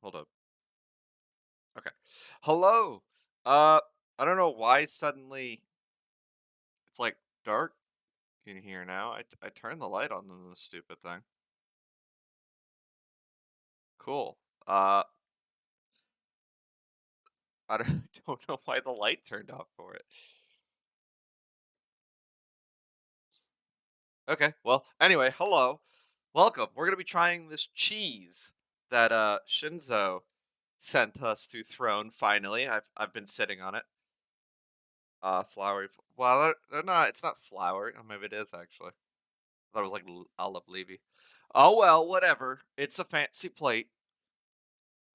Hold up. Okay. Hello. Uh, I don't know why suddenly it's like dark in here now. I turned the light on this stupid thing. Cool. I don't, don't know why the light turned off for it. Okay. Well, anyway, hello. Welcome. We're gonna be trying this cheese that Shinzo sent us through Throne. Finally, I've been sitting on it. Flowery. Well, they're not. It's not flowery. Oh, maybe it is actually. I thought it was like olive leafy. Oh well, whatever. It's a fancy plate.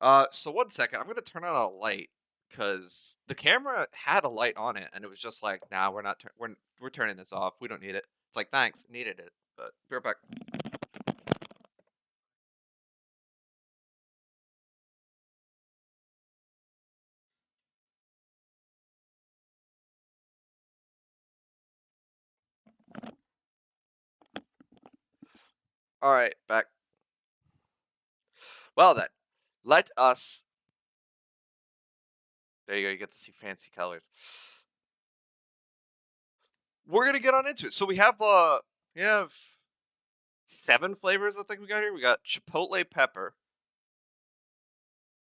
So one second, I'm gonna turn on a light because the camera had a light on it, and it was just like, nah, we're not. We're turning this off. We don't need it. It's like, thanks, needed it, but be right back. All right, back. Well then, let us. There you go. You get to see fancy colors. We're gonna get on into it. So we have 7 flavors. I think we got here. We got chipotle pepper.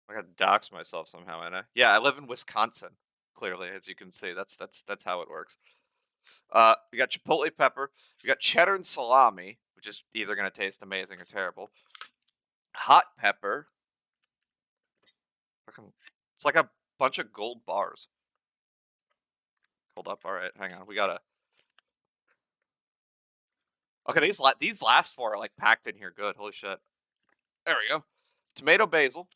I gotta dox myself somehow, and yeah, I live in Wisconsin. Clearly, as you can see, that's how it works. We got chipotle pepper. We got cheddar and salami, which is either gonna taste amazing or terrible. Hot pepper. It's like a bunch of gold bars. Hold up. All right, hang on. We gotta. Okay, these last 4 are like packed in here. Good. Holy shit. There we go. Tomato basil,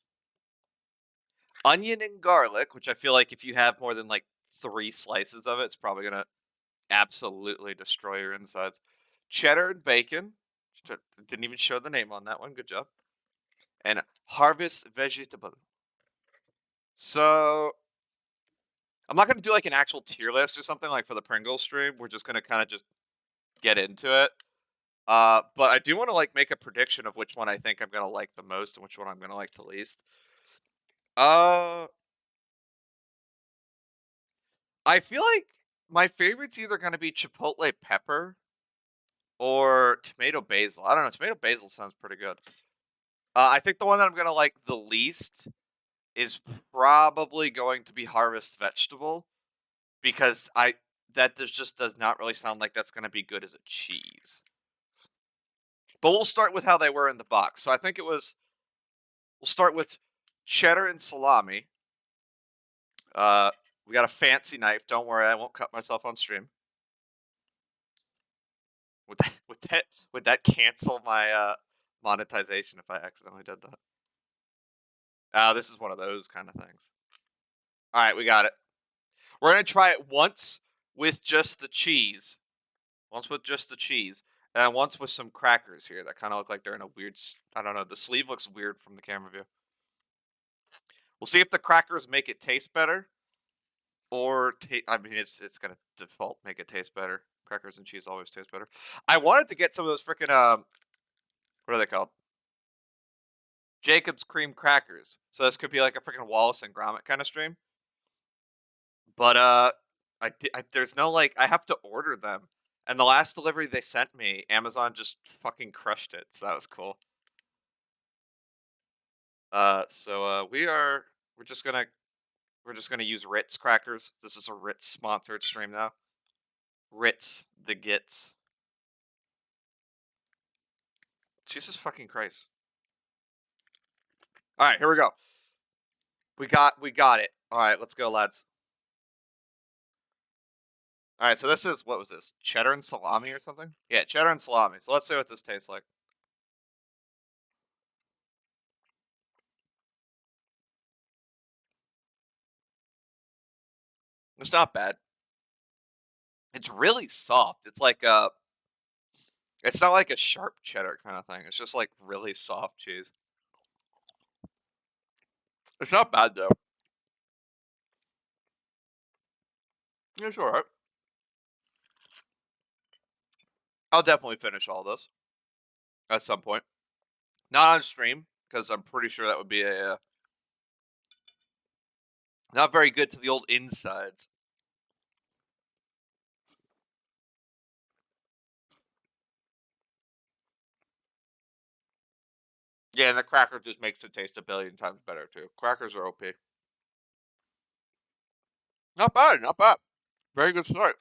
onion and garlic, which I feel like if you have more than like 3 slices of it, it's probably gonna absolutely destroy your insides. Cheddar and bacon. Didn't even show the name on that one. Good job. And harvest vegetable. So I'm not gonna do like an actual tier list or something like for the Pringles stream. We're just gonna kind of just get into it. But I do want to like make a prediction of which one I think I'm gonna like the most and which one I'm gonna like the least. Uh, I feel like my favorite's either gonna be chipotle pepper or tomato basil. I don't know. Tomato basil sounds pretty good. I think the one that I'm gonna like the least is probably going to be harvest vegetable because I that just does not really sound like that's gonna be good as a cheese. But we'll start with how they were in the box. So I think it was. We'll start with cheddar and salami. Uh, we got a fancy knife. Don't worry, I won't cut myself on stream. Would that would that cancel my monetization if I accidentally did that? This is one of those kind of things. All right, we got it. We're gonna try it once with just the cheese. Once with just the cheese, and once with some crackers here that kind of look like they're in a weird. I don't know. The sleeve looks weird from the camera view. We'll see if the crackers make it taste better, or I mean, it's gonna default make it taste better. Crackers and cheese always taste better. I wanted to get some of those freaking what are they called? Jacob's cream crackers. So this could be like a freaking Wallace and Gromit kind of stream. But there's no like I have to order them. And the last delivery they sent me, Amazon just fucking crushed it. So that was cool. We're just gonna use Ritz crackers. This is a Ritz sponsored stream now. Ritz the Gits. Jesus fucking Christ. All right, here we go. We got it. All right, let's go, lads. All right, so this is what was this? Cheddar and salami or something? Yeah, cheddar and salami. So let's see what this tastes like. It's not bad. It's really soft. It's not like a sharp cheddar kind of thing. It's just like really soft cheese. It's not bad though. It's alright. I'll definitely finish all this at some point. Not on stream. because I'm pretty sure that would be a not very good to the old insides. Yeah, and the cracker just makes it taste a billion times better too. Crackers are OP. Not bad, not bad. Very good start.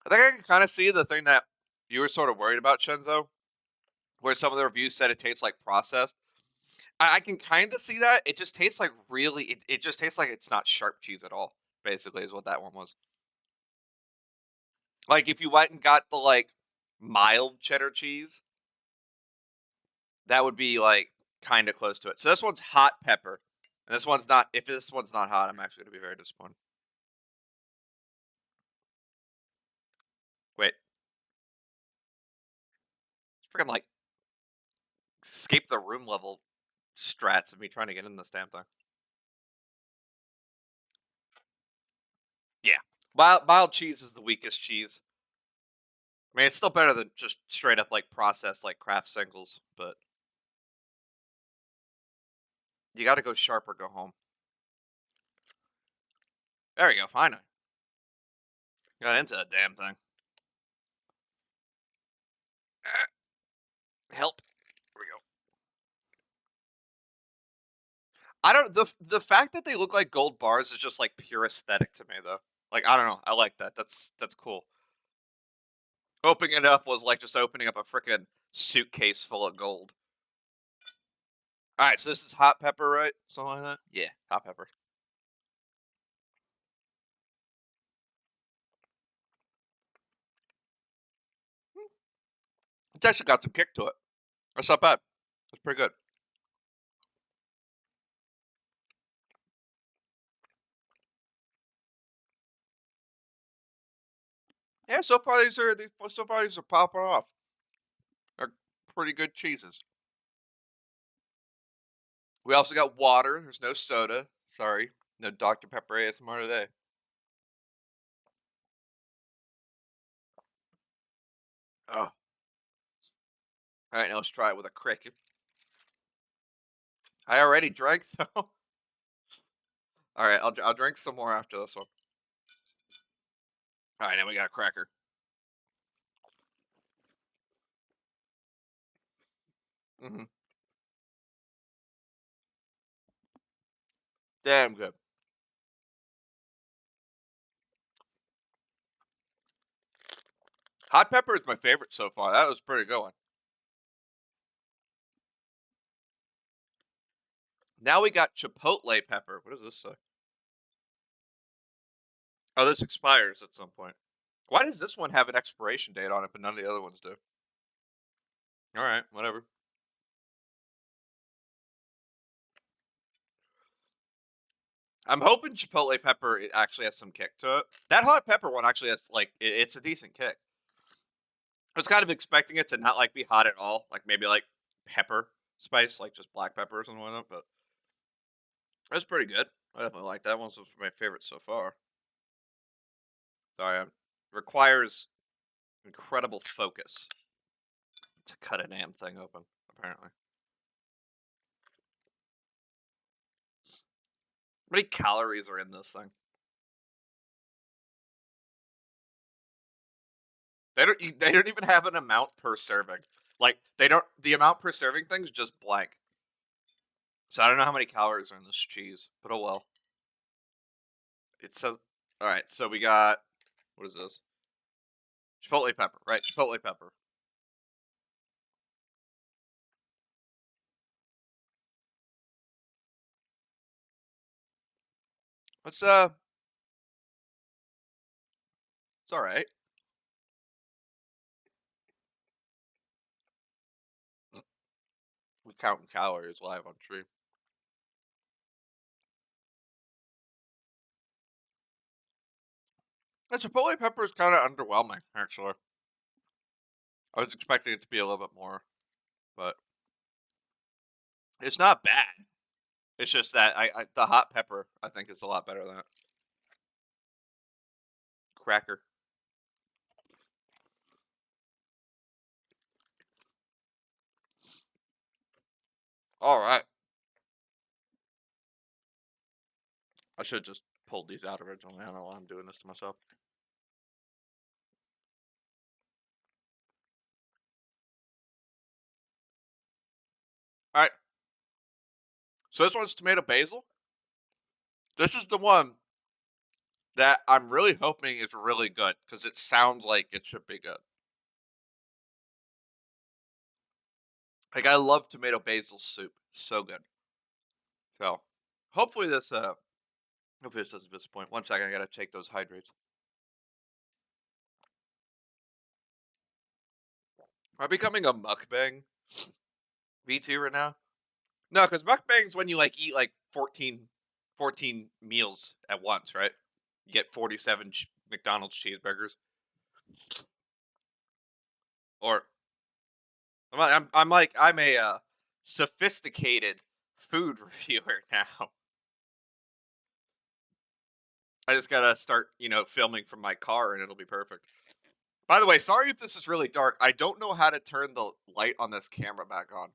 I think I can kind of see the thing that you were sort of worried about, Shenzo, where some of the reviews said it tastes like processed. I can kind of see that. It just tastes like really. It just tastes like it's not sharp cheese at all. Basically, is what that one was. Like if you went and got the like mild cheddar cheese, that would be like kind of close to it. So this one's hot pepper, and this one's not. If this one's not hot, I'm actually gonna be very disappointed. Wait, it's freaking like escape the room level strats of me trying to get in this damn thing. Yeah, mild cheese is the weakest cheese. I mean, it's still better than just straight up like processed like Kraft singles, but you got to go sharp or go home. There we go. Finally, got into that damn thing. Help. There we go. I don't the fact that they look like gold bars is just like pure aesthetic to me though. Like I don't know, I like that. That's cool. Opening it up was like just opening up a freaking suitcase full of gold. All right, so this is hot pepper, right? Something like that. Yeah, hot pepper. It's actually got some kick to it. That's not bad. That's pretty good. Yeah, so far these are popping off. They're pretty good cheeses. We also got water. There's no soda. Sorry, no Dr Pepper ASMR today. Oh, all right. Now let's try it with a cricket. I already drank though. All right, I'll drink some more after this one. All right, now we got a cracker. Hmm. Damn good. Hot pepper is my favorite so far. That was pretty good one. Now we got chipotle pepper. What does this say? Oh, this expires at some point. Why does this one have an expiration date on it, but none of the other ones do? All right, whatever. I'm hoping chipotle pepper actually has some kick to it. That hot pepper one actually has like it's a decent kick. I was kind of expecting it to not like be hot at all, like maybe like pepper spice, like just black pepper or something like that. But that's pretty good. I definitely like that one. One's my favorite so far. Sorry, requires incredible focus to cut a damn thing open. Apparently, how many calories are in this thing? They don't even have an amount per serving. Like they don't. The amount per serving thing's just blank. So I don't know how many calories are in this cheese, but oh well. It says. All right, so we got what is this? Chipotle pepper, right? Chipotle pepper. Let's it's all right. We're counting calories live on stream. The chipotle pepper is kind of underwhelming, actually. I was expecting it to be a little bit more, but it's not bad. It's just that I the hot pepper I think is a lot better than it. Cracker. All right. I should have just pulled these out originally. I don't know why I'm doing this to myself. All right. So this one's tomato basil. This is the one that I'm really hoping is really good because it sounds like it should be good. Like I love tomato basil soup. So good. So hopefully this doesn't disappoint. One second, I gotta take those hydrates. Am I becoming a mukbang VT right now? No, because mukbang's when you like eat like 14 meals at once, right? You get 47 McDonald's cheeseburgers. Or I'm a sophisticated food reviewer now. I just gotta start, filming from my car and it'll be perfect. By the way, sorry if this is really dark. I don't know how to turn the light on this camera back on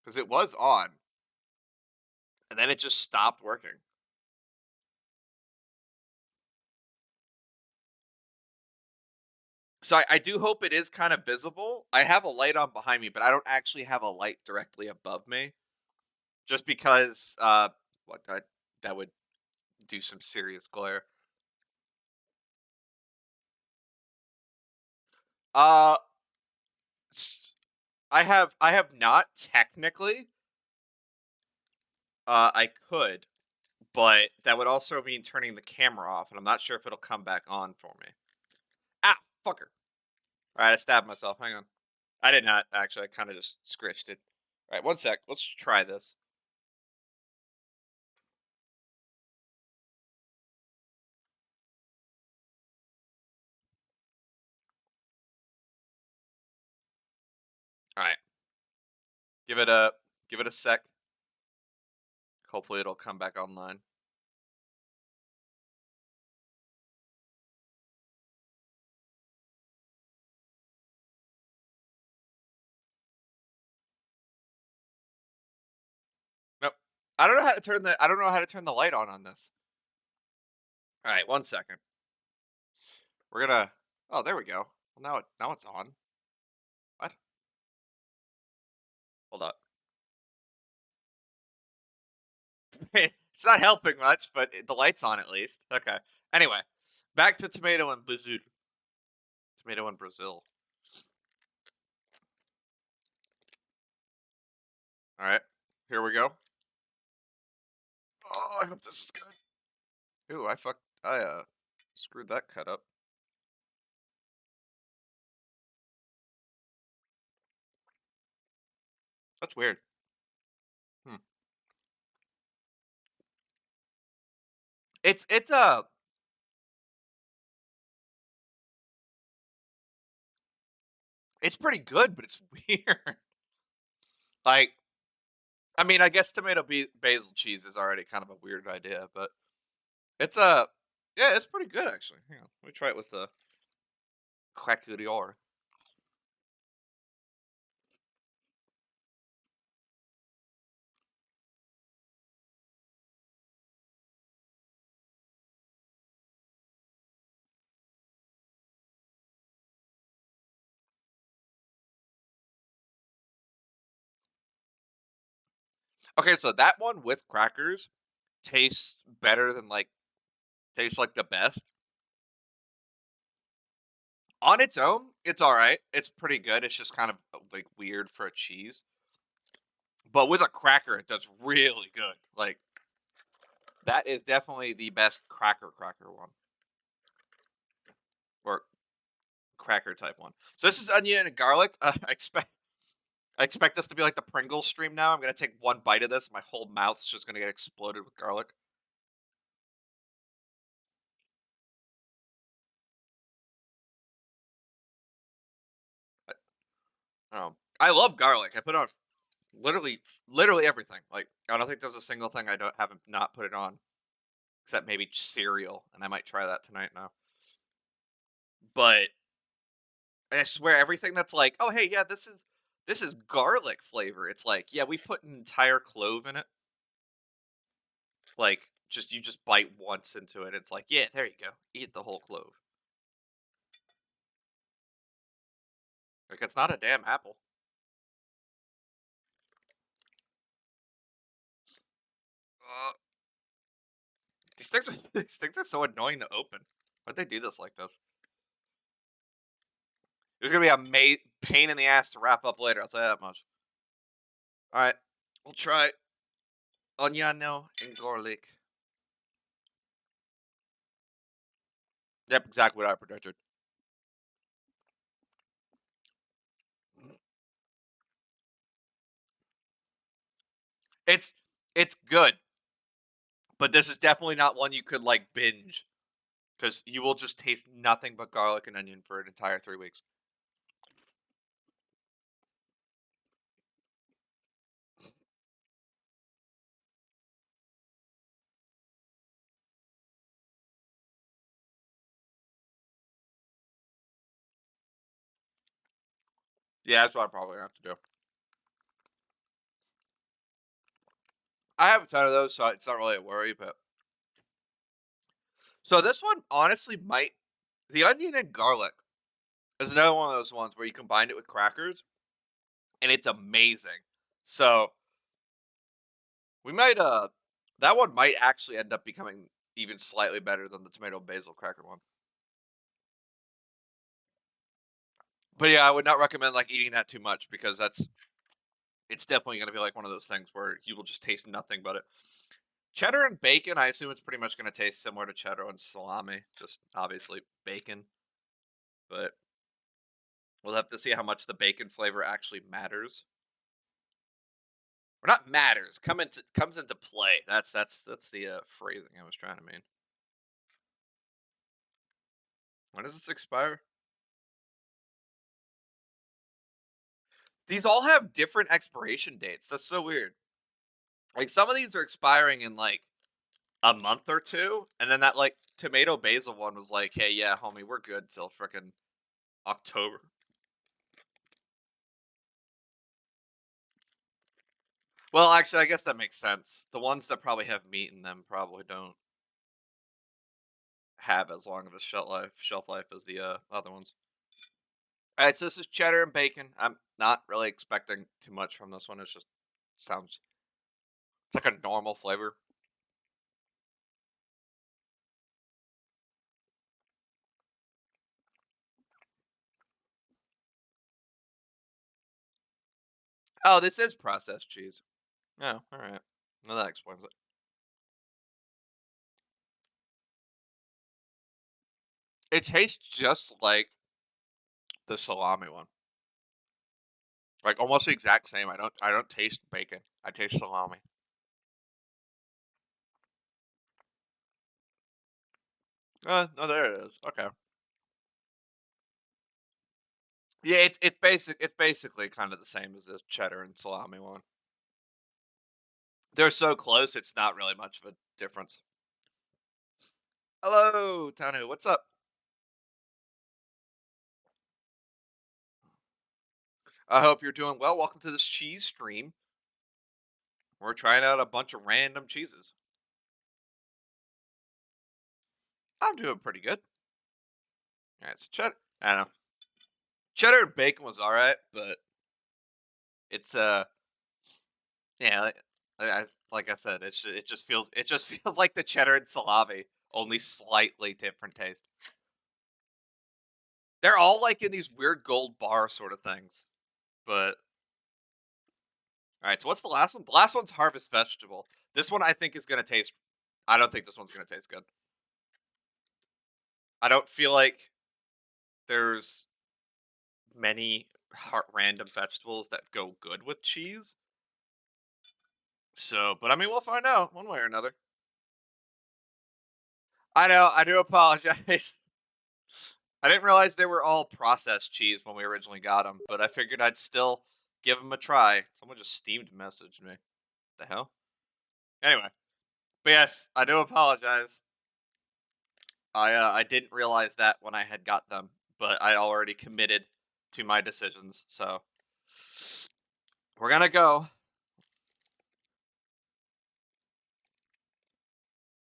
because it was on and then it just stopped working. So I do hope it is kind of visible. I have a light on behind me, but I don't actually have a light directly above me, just because what that would do some serious glare. Uh, I have not technically. I could, but that would also mean turning the camera off, and I'm not sure if it'll come back on for me. Ah, fucker! All right, I stabbed myself. Hang on. I did not actually. I kind of just scritched it. All right, one sec. Let's try this. All right, give it a give it a sec. Hopefully, it'll come back online. Nope. I don't know how to turn the light on this. All right, one second. We're gonna. Oh, there we go. Well, now it's on. What? Hold up. It's not helping much, but the light's on at least. Okay. Anyway, back to tomato and Brazil. Tomato and Brazil. All right. Here we go. Oh, I hope this is good. Ooh, I screwed that cut up. That's weird. Hmm. It's it's pretty good, but it's weird. Like, I mean, I guess basil cheese is already kind of a weird idea, but it's yeah, it's pretty good actually. Hang on, let me try it with the craquelure. Okay, so that one with crackers tastes better than tastes like the best. On its own, it's all right. It's pretty good. It's just kind of like weird for a cheese. But with a cracker, it does really good. Like that is definitely the best cracker one or cracker type one. So this is onion and garlic. I expect this to be like the Pringles stream now. I'm gonna take one bite of this. My whole mouth's just gonna get exploded with garlic. I love garlic. I put on literally literally everything. Like I don't think there's a single thing I don't haven't not put it on, except maybe cereal, and I might try that tonight now. But I swear everything that's like, oh hey, yeah, This is garlic flavor. It's like, yeah, we put an entire clove in it. Like, you just bite once into it. It's like, yeah, there you go. Eat the whole clove. Like, it's not a damn apple. Uh, these things are so annoying to open. Why'd they do this like this? There's gonna be a pain in the ass to wrap up later. I'll tell you that much. All right, we'll try onion and garlic. Yep, exactly what I predicted. It's it's good, but this is definitely not one you could like binge because you will just taste nothing but garlic and onion for an entire 3 weeks. Yeah, that's what I'm probably gonna have to do. I have a ton of those, so it's not really a worry. But so this one honestly might the onion and garlic is another one of those ones where you combine it with crackers and it's amazing. So we might that one might actually end up becoming even slightly better than the tomato basil cracker one. But yeah, I would not recommend like eating that too much because it's definitely going to be like one of those things where you will just taste nothing but it. Cheddar and bacon, I assume it's pretty much going to taste similar to cheddar and salami, just obviously bacon. But we'll have to see how much the bacon flavor actually matters. Or not matters, comes into play. That's the phrasing I was trying to mean. When does this expire? These all have different expiration dates. That's so weird. Like some of these are expiring in like a month or two, and then that like tomato basil one was like, hey, yeah, homie, we're good till frickin' October. Well, actually, I guess that makes sense. The ones that probably have meat in them probably don't have as long of a shelf life as the other ones. All right, so this is cheddar and bacon. I'm not really expecting too much from this one. It just sounds it's like a normal flavor. Oh, this is processed cheese. Oh, all right. Well, that explains it. It tastes just like the salami one. Like almost the exact same. I don't taste bacon. I taste salami. No, there it is. Okay. Yeah, it's basically kind of the same as the cheddar and salami one. They're so close, it's not really much of a difference. Hello, Tanu. What's up? I hope you're doing well. Welcome to this cheese stream. We're trying out a bunch of random cheeses. I'm doing pretty good. All right, so cheddar. I don't know. Cheddar and bacon was all right, but it's yeah, like I said, it just feels like the cheddar and salami, only slightly different taste. They're all like in these weird gold bar sort of things. But all right, so what's the last one? The last one's harvest vegetable. This one I think is gonna taste. I don't think this one's gonna taste good. I don't feel like there's many random vegetables that go good with cheese. So, but I mean, we'll find out one way or another. I know. I do apologize. I didn't realize they were all processed cheese when we originally got them, but I figured I'd still give them a try. Someone just steamed messaged me. The hell? Anyway, but yes, I do apologize. I didn't realize that when I had got them, but I already committed to my decisions. So We're gonna go.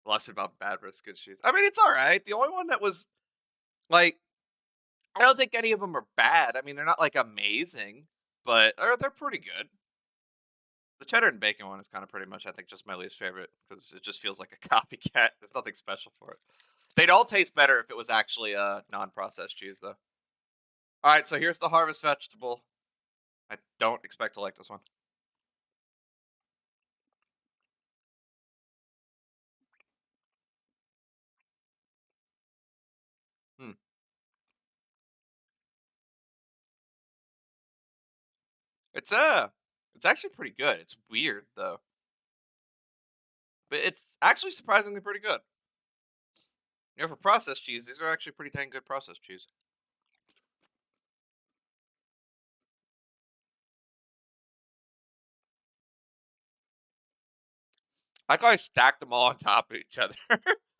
Less about bad versus good cheese. I mean, it's all right. The only one that was like, I don't think any of them are bad. I mean, they're not like amazing, but they're pretty good. The cheddar and bacon one is kind of pretty much, I think, just my least favorite because it just feels like a copycat. There's nothing special for it. They'd all taste better if it was actually a non-processed cheese, though. All right, so here's the harvest vegetable. I don't expect to like this one. Hmm. It's it's actually pretty good. It's weird though, but it's actually surprisingly pretty good. You know, for processed cheese, these are actually pretty dang good processed cheese. I like how I stacked them all on top of each other.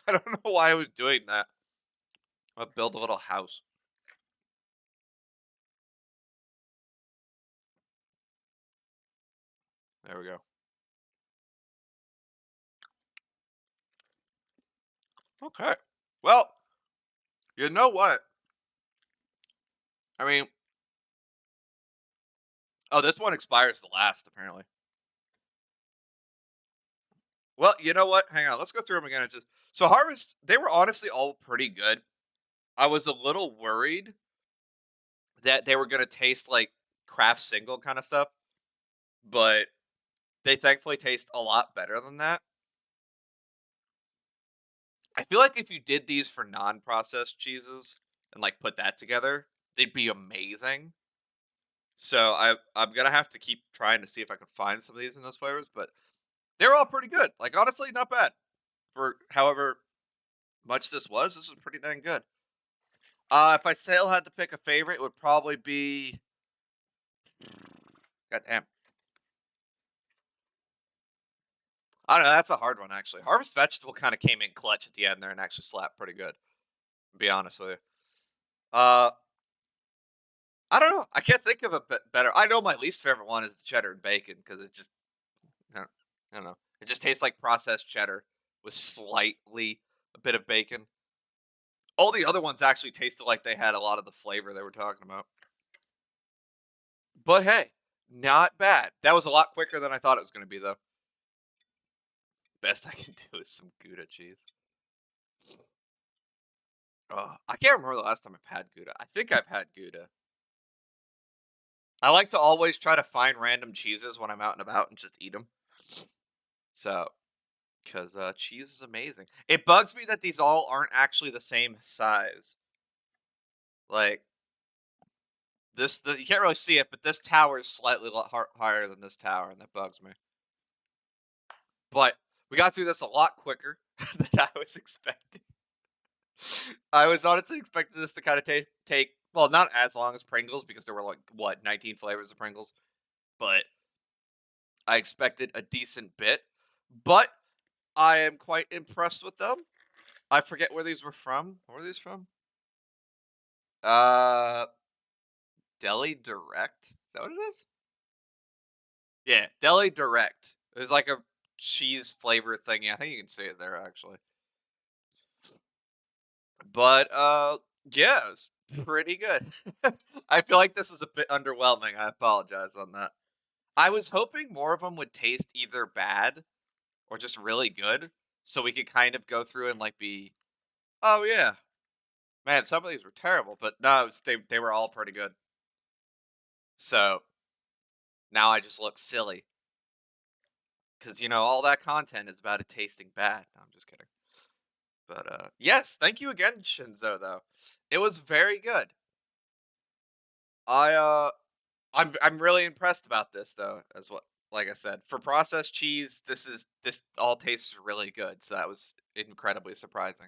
I don't know why I was doing that. I'll build a little house. There we go. Okay. Well, you know what? I mean, oh, this one expires the last, apparently. Well, you know what? Hang on. Let's go through them again. So Harvest, they were honestly all pretty good. I was a little worried that they were gonna taste like craft single kind of stuff, but they thankfully taste a lot better than that. I feel like if you did these for non-processed cheeses and like put that together, they'd be amazing. So I'm gonna have to keep trying to see if I can find some of these in those flavors, but they're all pretty good. Like honestly, not bad for however much this was. This was pretty dang good. If I still had to pick a favorite, it would probably be. God damn. I don't know. That's a hard one actually. Harvest Vegetable kind of came in clutch at the end there and actually slapped pretty good. To be honest with you. Uh, I don't know. I can't think of a better. I know my least favorite one is the cheddar and bacon because it just I don't know. It just tastes like processed cheddar with slightly a bit of bacon. All the other ones actually tasted like they had a lot of the flavor they were talking about. But hey, not bad. That was a lot quicker than I thought it was going to be, though. Best I can do is some Gouda cheese. Oh, I can't remember the last time I've had Gouda. I think I've had Gouda. I like to always try to find random cheeses when I'm out and about and just eat them. So, because cheese is amazing. It bugs me that these all aren't actually the same size. Like, you can't really see it, but this tower is slightly higher than this tower, and that bugs me. But we got through this a lot quicker than I was expecting. I was honestly expecting this to kind of take well, not as long as Pringles because there were like what 19 flavors of Pringles, but I expected a decent bit. But I am quite impressed with them. I forget where these were from. Where were these from? Uh, Deli Direct. Is that what it is? Yeah, Deli Direct. There's like a cheese flavor thingy. I think you can see it there actually. But yeah, it's pretty good. I feel like this was a bit underwhelming. I apologize on that. I was hoping more of them would taste either bad or just really good, so we could kind of go through and like be, oh yeah, man, some of these were terrible, but no, they were all pretty good. So now I just look silly because all that content is about it tasting bad. No, I'm just kidding. But yes, thank you again, Shinzo. Though it was very good. I I'm really impressed about this though, as what like I said, for processed cheese, this all tastes really good. So that was incredibly surprising.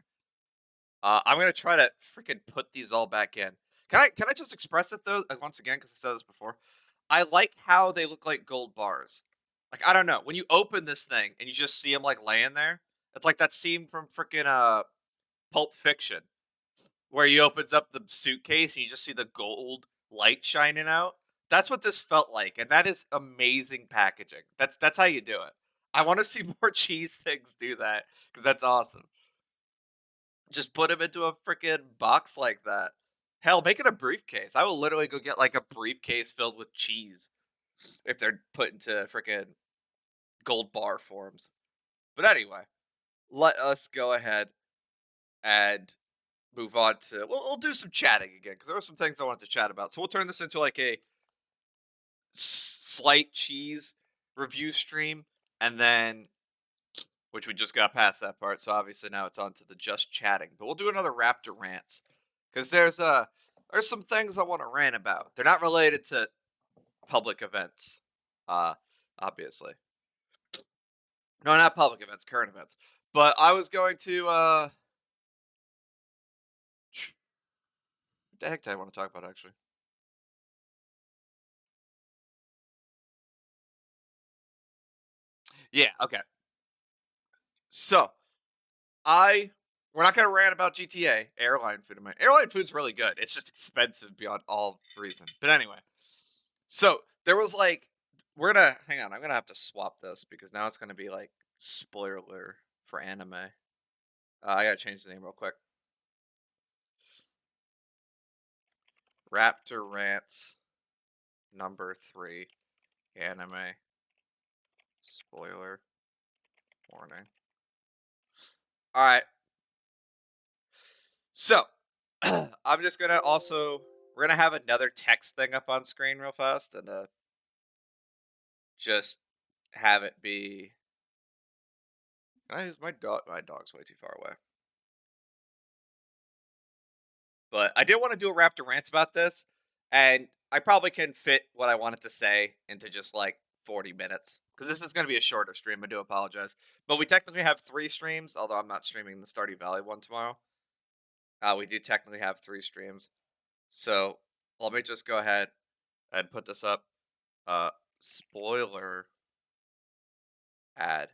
I'm gonna try to freaking put these all back in. Can I just express it though once again because I said this before? I like how they look like gold bars. Like I don't know when you open this thing and you just see them like laying there. It's like that scene from freaking Pulp Fiction where he opens up the suitcase and you just see the gold light shining out. That's what this felt like, and that is amazing packaging. That's how you do it. I want to see more cheese things do that because that's awesome. Just put them into a freaking box like that. Hell, make it a briefcase. I will literally go get like a briefcase filled with cheese if they're put into freaking gold bar forms. But anyway, let us go ahead and move on to. We'll do some chatting again because there were some things I wanted to chat about. So we'll turn this into like a slight cheese review stream, and then which we just got past that part. So obviously now it's on to the just chatting. But we'll do another Raptor rants because there's some things I want to rant about. They're not related to public events, uh, obviously. No, not public events, current events. But I was going to what the heck did I want to talk about actually? Yeah, okay. So I we're not gonna rant about GTA airline food. Airline food's really good. It's just expensive beyond all reason. But anyway, so there was like we're gonna hang on. I'm gonna have to swap this because now it's gonna be like spoiler for anime. I gotta change the name real quick. Raptor rants number 3 anime spoiler warning. All right, so I'm just gonna also we're gonna have another text thing up on screen real fast and just have it be. Can I use my dog? My dog's way too far away. But I did want to do a Raptor rant about this, and I probably can fit what I wanted to say into just like 40 minutes because this is going to be a shorter stream. I do apologize, but we technically have 3 streams. Although I'm not streaming the Stardew Valley one tomorrow. We do technically have 3 streams, so let me just go ahead and put this up. Spoiler ad.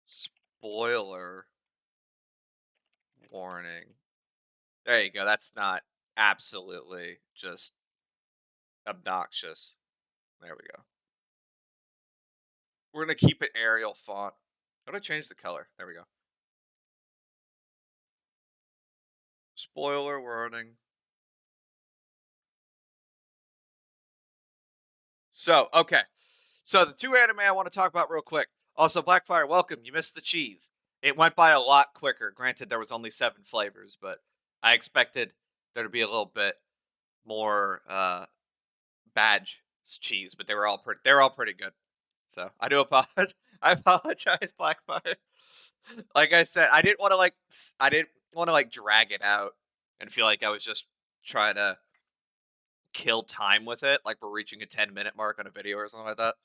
Spoiler warning. There you go. That's not absolutely just obnoxious. There we go. We're gonna keep it Arial font. I'm gonna change the color. There we go. Spoiler warning. So, okay. So the 2 anime I want to talk about real quick. Also, Blackfire, welcome. You missed the cheese. It went by a lot quicker. Granted, there was only 7 flavors, but I expected there to be a little bit more badge cheese, but they're all pretty good. So I do apologize. I apologize, Blackfire. Like I said, I didn't want to like drag it out and feel like I was just trying to kill time with it, like we're reaching a 10-minute mark on a video or something like that.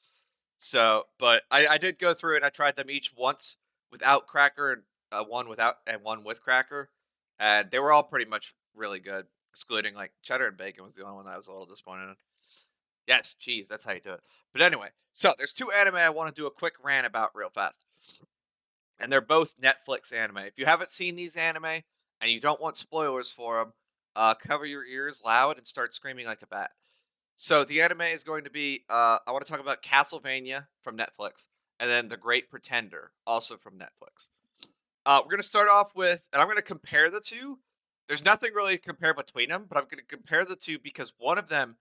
So, but I did go through it. I tried them each once without cracker and one without and one with cracker, and they were all pretty much really good, excluding like cheddar and bacon was the only one that I was a little disappointed in. Yes, cheese. That's how you do it. But anyway, so there's 2 anime I want to do a quick rant about real fast, and they're both Netflix anime. If you haven't seen these anime and you don't want spoilers for them, cover your ears loud and start screaming like a bat. So the anime is going to be I want to talk about Castlevania from Netflix, and then The Great Pretender, also from Netflix. We're going to start off with, and I'm going to compare the two. There's nothing really to compare between them, but I'm going to compare the two because one of them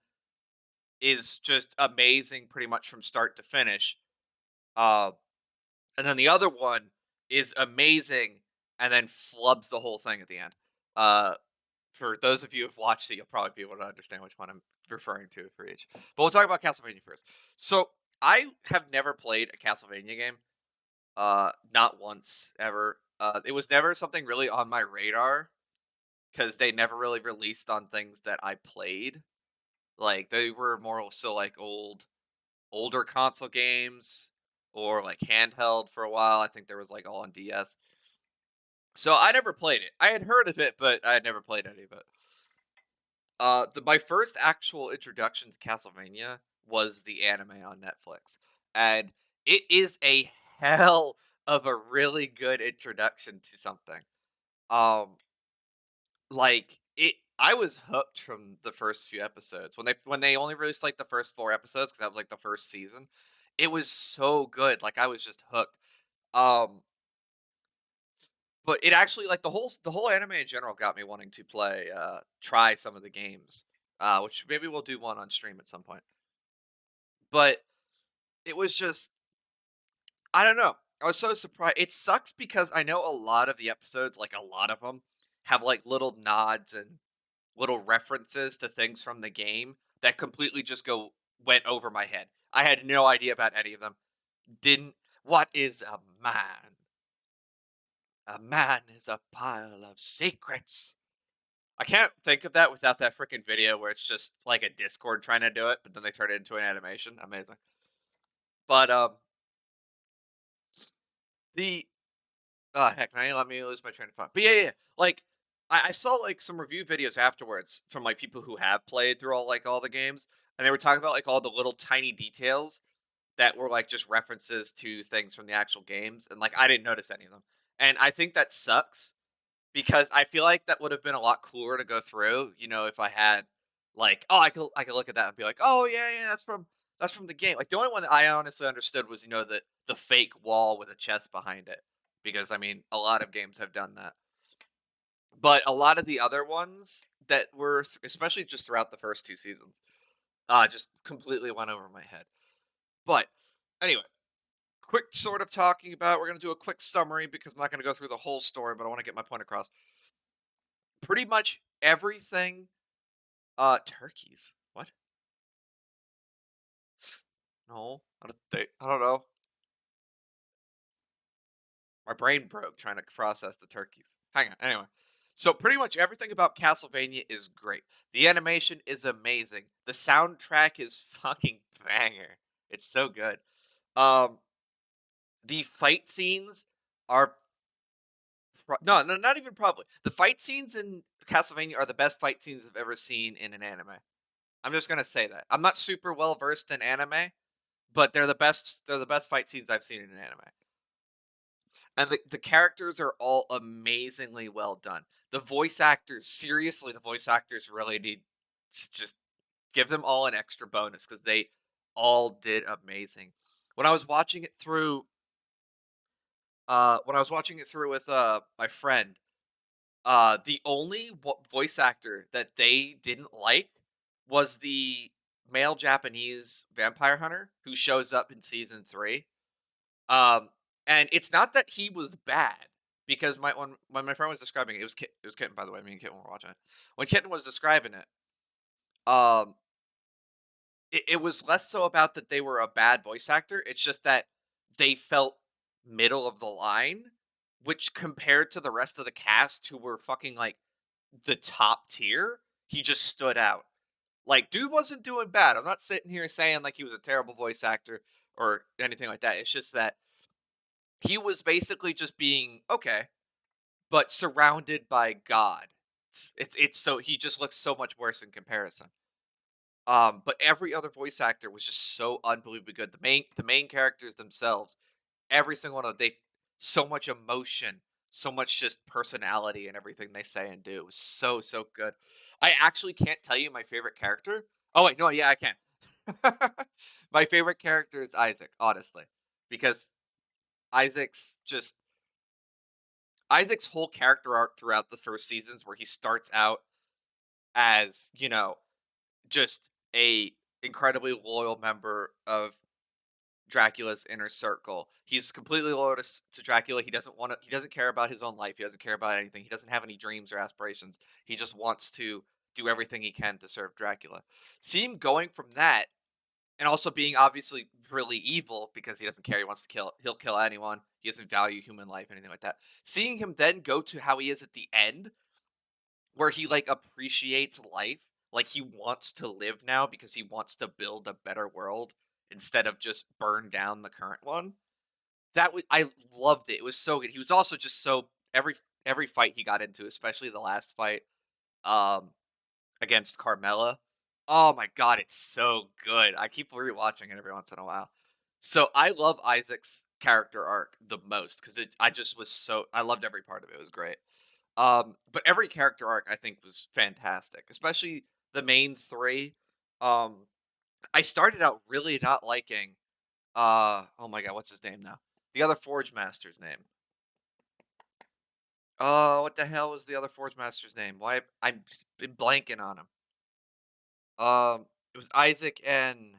is just amazing pretty much from start to finish. Uh, and then the other one is amazing and then flubs the whole thing at the end. Uh, for those of you who've watched it, you'll probably be able to understand which one I'm referring to for each. But we'll talk about Castlevania first. So I have never played a Castlevania game. Not once ever. It was never something really on my radar because they never really released on things that I played. Like they were more so like older console games or like handheld for a while. I think there was like all on DS. So I never played it. I had heard of it, but I had never played any of it. My first actual introduction to Castlevania was the anime on Netflix, and it is a hell of a really good introduction to something. Um, like I was hooked from the first few episodes. When they only released, like, the first 4 episodes, because that was, like, the first season, it was so good, like, I was just hooked. Um, but it actually like, the whole anime in general got me wanting to try some of the games, which maybe we'll do one on stream at some point. But it was just I don't know. I was so surprised. It sucks because I know a lot of the episodes, like, a lot of them, have, like, little nods and little references to things from the game that completely just went over my head. I had no idea about any of them. Didn't What is a man? A man is a pile of secrets. I can't think of that without that freaking video where it's just like a Discord trying to do it, but then they turn it into an animation. Amazing. But the heck, now you let me lose my train of thought. But yeah. Like I saw like some review videos afterwards from like people who have played through all the games, and they were talking about like all the little tiny details that were like just references to things from the actual games, and like I didn't notice any of them. And I think that sucks because I feel like that would have been a lot cooler to go through, if I had like, oh, I could look at that and be like, oh yeah, that's from the game. Like the only one that I honestly understood was the fake wall with a chest behind it, because I mean a lot of games have done that, but a lot of the other ones that were especially just throughout the first 2 seasons, just completely went over my head. But anyway, quick sort of talking about. We're gonna do a quick summary because I'm not gonna go through the whole story, but I want to get my point across. Pretty much everything. Turkeys. What? No, I don't know. My brain broke trying to process the turkeys. Hang on. Anyway, so pretty much everything about Castlevania is great. The animation is amazing. The soundtrack is fucking banger. It's so good. Um, the fight scenes are no, no, not even probably. The fight scenes in Castlevania are the best fight scenes I've ever seen in an anime. I'm just gonna say that. I'm not super well versed in anime, but they're the best. They're the best fight scenes I've seen in an anime, and the characters are all amazingly well done. The voice actors, seriously, the voice actors really need to just give them all an extra bonus because they all did amazing. When I was watching it through, with my friend, the only voice actor that they didn't like was the male Japanese vampire hunter who shows up in season 3. Um, and it's not that he was bad, because when my friend was describing it, it was Kitten, by the way. Me and Kitten were watching it. When Kitten was describing it, um, it was less so about that they were a bad voice actor. It's just that they felt middle of the line, which compared to the rest of the cast who were fucking like the top tier, he just stood out. Like, dude wasn't doing bad. I'm not sitting here saying like he was a terrible voice actor or anything like that. It's just that he was basically just being okay, but surrounded by God. It's so he just looks so much worse in comparison. But every other voice actor was just so unbelievably good. The main characters themselves, every single one of them, they so much emotion, so much just personality and everything they say and do. It was so good. I actually can't tell you my favorite character. Oh wait, no, yeah, I can. My favorite character is Isaac, honestly, because Isaac's just Isaac's whole character arc throughout the first seasons, where he starts out as just a incredibly loyal member of Dracula's inner circle. He's completely loyal to Dracula. He doesn't care about his own life. He doesn't care about anything. He doesn't have any dreams or aspirations. He just wants to do everything he can to serve Dracula. See him going from that, and also being obviously really evil because he doesn't care. He wants to kill. He'll kill anyone. He doesn't value human life, anything like that. Seeing him then go to how he is at the end, where he like appreciates life, like he wants to live now because he wants to build a better world instead of just burn down the current one. I loved it. It was so good. He was also just so every fight he got into, especially the last fight um against Carmela. Oh my god, it's so good. I keep rewatching it every once in a while. So I love Isaac's character arc the most because I just was so I loved every part of it. It was great. But every character arc I think was fantastic, especially the main three. Um, I started out really not liking. Oh my god, what's his name now? The other Forge Master's name. Oh, what the hell was the other Forge Master's name? Why I'm just been blanking on him. It was Isaac and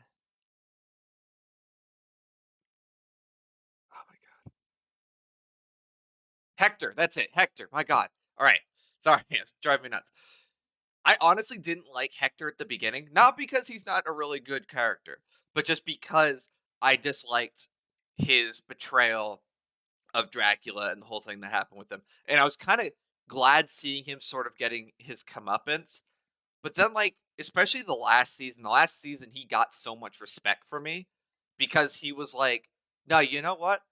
oh my god, Hector. That's it, Hector. My god. All right, sorry, it's driving me nuts. I honestly didn't like Hector at the beginning, not because he's not a really good character, but just because I disliked his betrayal of Dracula and the whole thing that happened with him. And I was kind of glad seeing him sort of getting his comeuppance. But then, like, especially the last season, he got so much respect for me because he was like, no, you know what?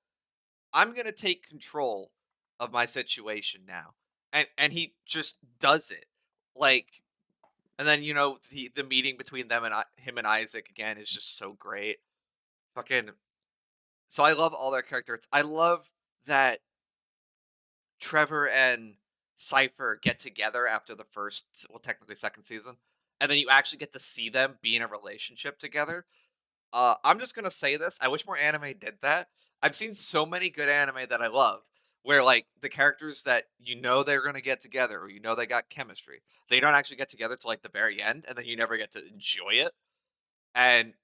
I'm going to take control of my situation now. And he just does it. Like, and then the meeting between them and him and Isaac again is just so great. Fucking so I love all their characters. I love that Trevor and Cypher get together after the first, well, technically second season, and then you actually get to see them be in a relationship together. I'm just gonna say this: I wish more anime did that. I've seen so many good anime that I love, where like the characters that they're gonna get together, or they got chemistry, they don't actually get together till like the very end, and then you never get to enjoy it. And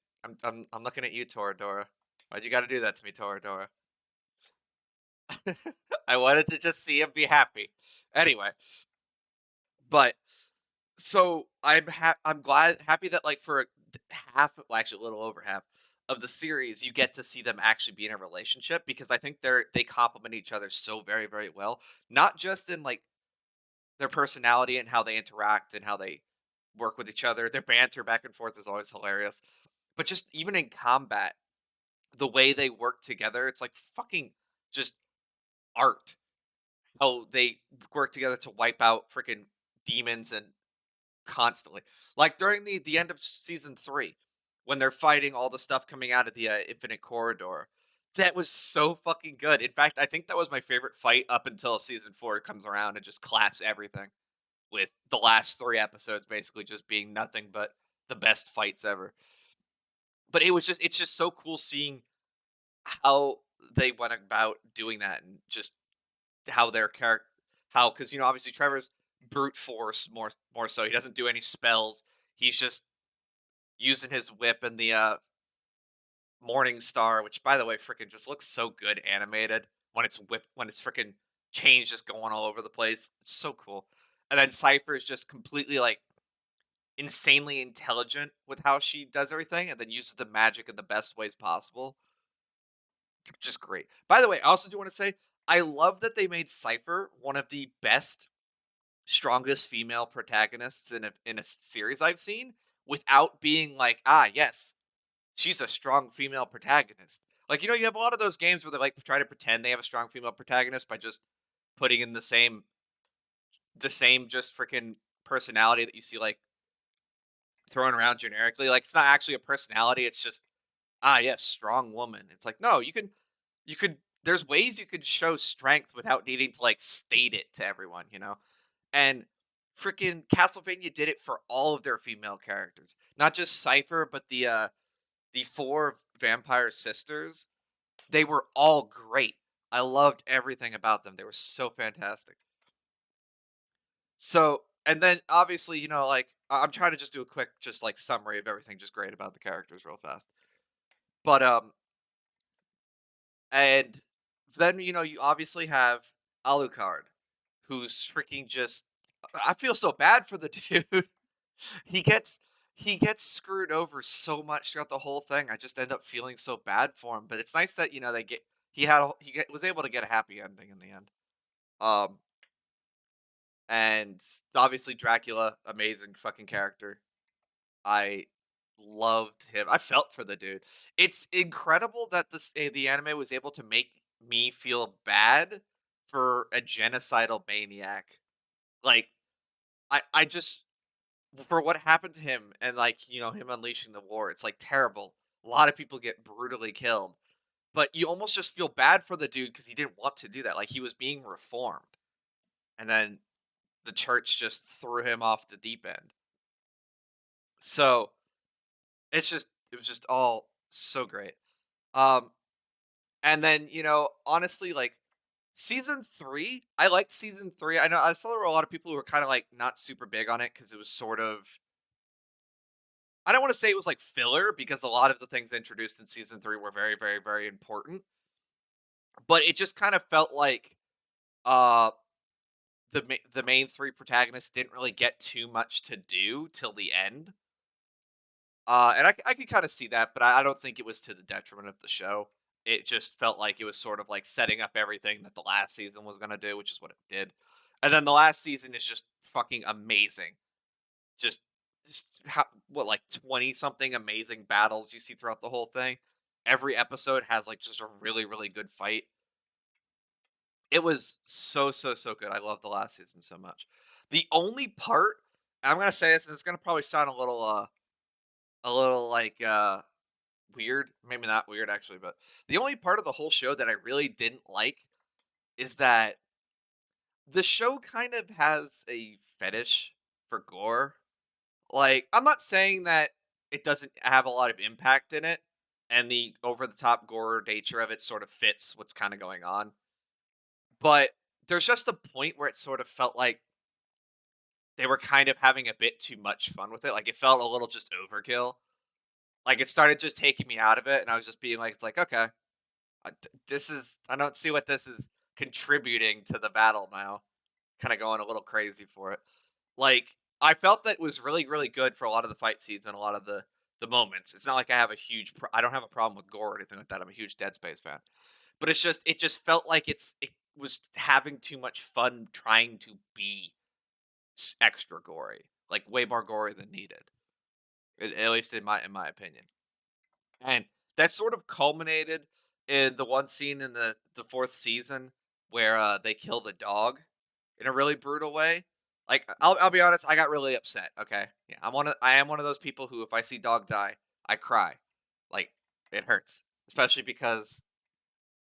I'm looking at you, Toradora. Why'd you got to do that to me, Toradora? I wanted to just see him be happy. Anyway, but so I'm glad happy that like for half, well, actually a little over half of the series, you get to see them actually be in a relationship because I think they complement each other so very very well. Not just in like their personality and how they interact and how they work with each other. Their banter back and forth is always hilarious. But just even in combat, the way they work together, it's like fucking just art. How they work together to wipe out freaking demons and constantly. Like during the end of season 3 when they're fighting all the stuff coming out of the infinite corridor. That was so fucking good. In fact, I think that was my favorite fight up until season 4 comes around and just claps everything, with the last 3 episodes basically just being nothing but the best fights ever. But it's just so cool seeing how they went about doing that, and just how their character, how, because obviously Trevor's brute force more so. He doesn't do any spells. He's just using his whip and the Morning Star, which by the way freaking just looks so good animated when it's freaking change just going all over the place. It's so cool. And then Cypher is just completely like insanely intelligent with how she does everything, and then uses the magic in the best ways possible. Just great. By the way, I also do want to say I love that they made Cypher one of the best, strongest female protagonists in a series I've seen, without being like, ah, yes, she's a strong female protagonist. Like, you have a lot of those games where they like try to pretend they have a strong female protagonist by just putting in the same just freaking personality that you see like thrown around generically. Like it's not actually a personality, it's just, ah, yes, strong woman. It's like, no, you could there's ways you could show strength without needing to like state it to everyone. And freaking Castlevania did it for all of their female characters. Not just Cypher, but the 4 vampire sisters. They were all great. I loved everything about them. They were so fantastic. So, and then obviously, like I'm trying to just do a quick just like summary of everything just great about the characters real fast. But and then you obviously have Alucard, who's freaking just, I feel so bad for the dude. he gets he gets screwed over so much throughout the whole thing. I just end up feeling so bad for him. But it's nice that they get was able to get a happy ending in the end. Um, and obviously Dracula, amazing fucking character. I loved him. I felt for the dude. It's incredible that the anime was able to make me feel bad for a genocidal maniac. Like I just, for what happened to him, and like him unleashing the war. It's like terrible. A lot of people get brutally killed, but you almost just feel bad for the dude because he didn't want to do that. Like he was being reformed, and then the church just threw him off the deep end. So it was just all so great. Um, and then honestly, like season 3, I liked season 3. I know I saw there were a lot of people who were kind of like not super big on it because it was sort of. I don't want to say it was like filler because a lot of the things introduced in season 3 were very, very, very important. But it just kind of felt like uh the main 3 protagonists didn't really get too much to do till the end. And I could kind of see that, but I don't think it was to the detriment of the show. It just felt like it was sort of like setting up everything that the last season was gonna do, which is what it did. And then the last season is just fucking amazing. Just just how what, like 20 something amazing battles you see throughout the whole thing. Every episode has like just a really, really good fight. It was so, so, so good. I love the last season so much. The only part, and I'm gonna say this, and it's gonna probably sound a little like weird, maybe not weird actually, but the only part of the whole show that I really didn't like is that the show kind of has a fetish for gore. Like, I'm not saying that it doesn't have a lot of impact in it, and the over the top gore nature of it sort of fits what's kind of going on. But there's just a point where it sort of felt like they were kind of having a bit too much fun with it. Like, it felt a little just overkill. Like, it started just taking me out of it, and I was just being like, it's like, okay, this is, I don't see what this is contributing to the battle now. Kind of going a little crazy for it. Like, I felt that it was really, really good for a lot of the fight scenes and a lot of the moments. It's not like I have a I don't have a problem with gore or anything like that. I'm a huge Dead Space fan. But it just felt like it was having too much fun trying to be extra gory. Like way more gory than needed. At least in my opinion. And that sort of culminated in the one scene in the fourth season where they kill the dog in a really brutal way. Like I'll be honest, I got really upset. Okay, yeah, I am one of those people who if I see dog die, I cry. Like it hurts, especially because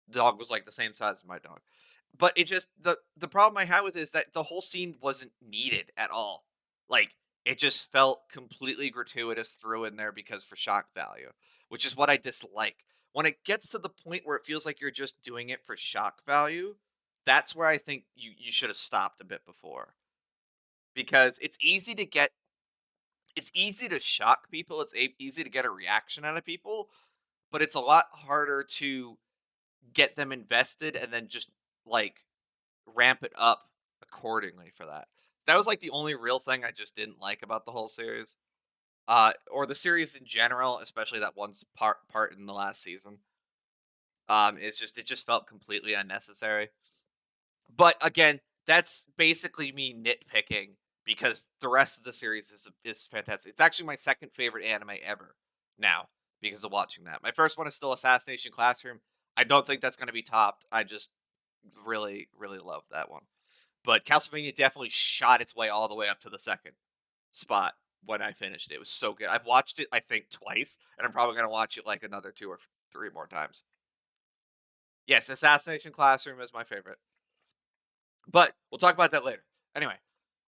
the dog was like the same size as my dog. But it just the problem I had with it is that the whole scene wasn't needed at all. Like it just felt completely gratuitous through in there because for shock value, which is what I dislike. When it gets to the point where it feels like you're just doing it for shock value, that's where I think you should have stopped a bit before. Because it's easy to shock people, easy to get a reaction out of people, but it's a lot harder to get them invested and then just like ramp it up accordingly for that. That was like the only real thing I just didn't like about the whole series. Or the series in general, especially that one part in the last season. It just felt completely unnecessary. But again, that's basically me nitpicking because the rest of the series is fantastic. It's actually my second favorite anime ever now because of watching that. My first one is still Assassination Classroom. I don't think that's going to be topped. I just really, really love that one. But Castlevania definitely shot its way all the way up to the second spot when I finished it. It was so good. I've watched it, I think, twice, and I'm probably going to watch it like another 2 or 3 more times. Yes, Assassination Classroom is my favorite. But we'll talk about that later. Anyway,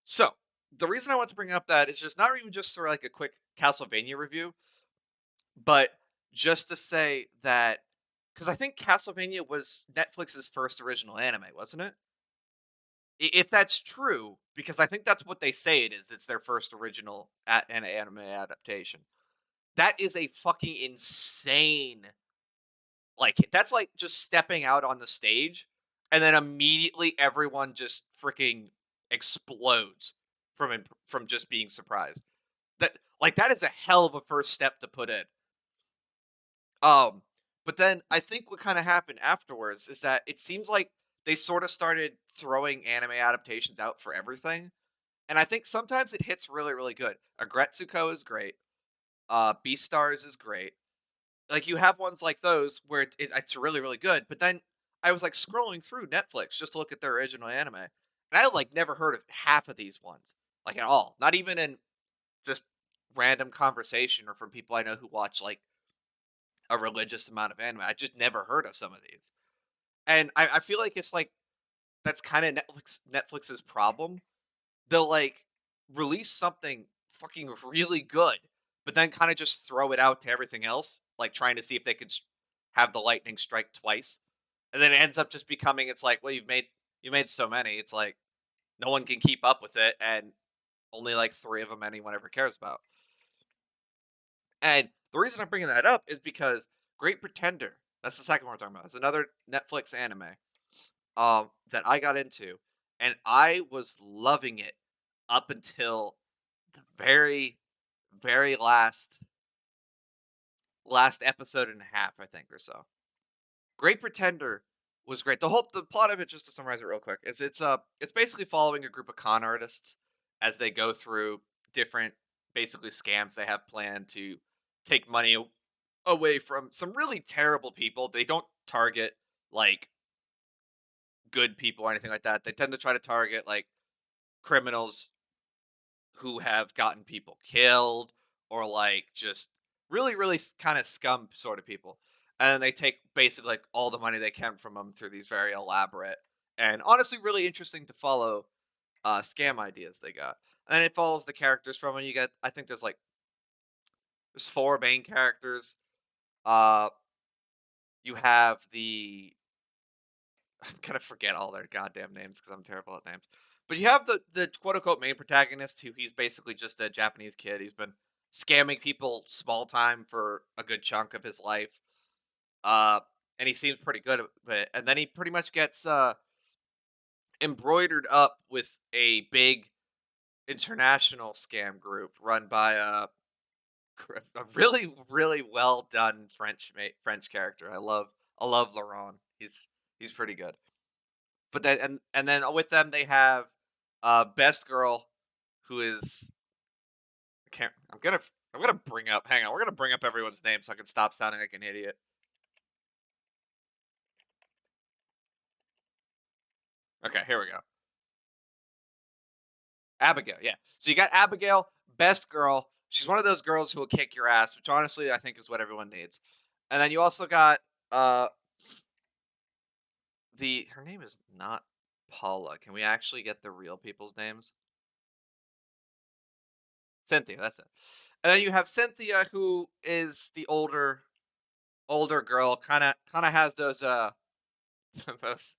so the reason I want to bring up that is just not even just for like a quick Castlevania review, but just to say that because I think Castlevania was Netflix's first original anime, wasn't it? If that's true, because I think that's what they say it is. It's their first original an anime adaptation. That is a fucking insane. Like that's like just stepping out on the stage, and then immediately everyone just freaking explodes from just being surprised. That is a hell of a first step to put in. Um, but then I think what kind of happened afterwards is that it seems like they sort of started throwing anime adaptations out for everything, and I think sometimes it hits really, really good. Agretsuko is great. Beastars is great. Like you have ones like those where it's really, really good. But then I was like scrolling through Netflix just to look at their original anime, and I like never heard of half of these ones, like at all. Not even in just random conversation or from people I know who watch like a religious amount of anime. I just never heard of some of these. And I feel like it's like that's kind of Netflix's problem they'll like release something fucking really good, but then kind of just throw it out to everything else, like trying to see if they could have the lightning strike twice, and then it ends up just becoming it's like, well, you made so many, it's like no one can keep up with it, and only like three of them anyone ever cares about. And the reason I'm bringing that up is because Great Pretender, that's the second one we're talking about. It's another Netflix anime that I got into, and I was loving it up until the very, very last episode and a half, I think, or so. Great Pretender was great. The plot of it, just to summarize it real quick, is it's basically following a group of con artists as they go through different basically scams they have planned to take money away from some really terrible people. They don't target like good people or anything like that. They tend to try to target like criminals who have gotten people killed or like just really really kind of scum sort of people, and then they take basically like all the money they can from them through these very elaborate and honestly really interesting to follow scam ideas they got. And it follows the characters from it. You get, I think there's four main characters. uh you have the I'm gonna forget all their goddamn names because I'm terrible at names. But you have the quote unquote main protagonist, who he's basically just a Japanese kid. He's been scamming people small time for a good chunk of his life. Uh, and he seems pretty good at it. And then he pretty much gets embroidered up with a big international scam group run by a really really well done French character. I love Laurent. He's pretty good. But then and then with them they have best girl, who is I can't I'm gonna bring up hang on, we're gonna bring up everyone's name so I can stop sounding like an idiot. Okay, here we go. Abigail, yeah. So you got Abigail, best girl. She's one of those girls who will kick your ass, which honestly I think is what everyone needs. And then you also got uh the her name is not Paula. Can we actually get the real people's names? Cynthia, that's it. And then you have Cynthia, who is the older girl, kind of has those those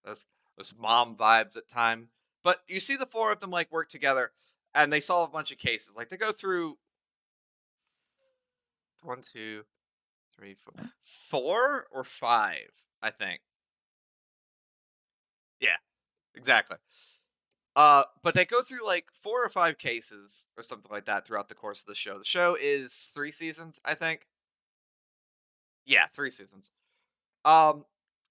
those those mom vibes at time. But you see the four of them like work together, and they solve a bunch of cases. Like they go through one, two, three, four or five, I think. Yeah, exactly. But they go through like four or five cases or something like that throughout the course of the show. The show is 3 seasons, I think. Yeah, 3 seasons. Um,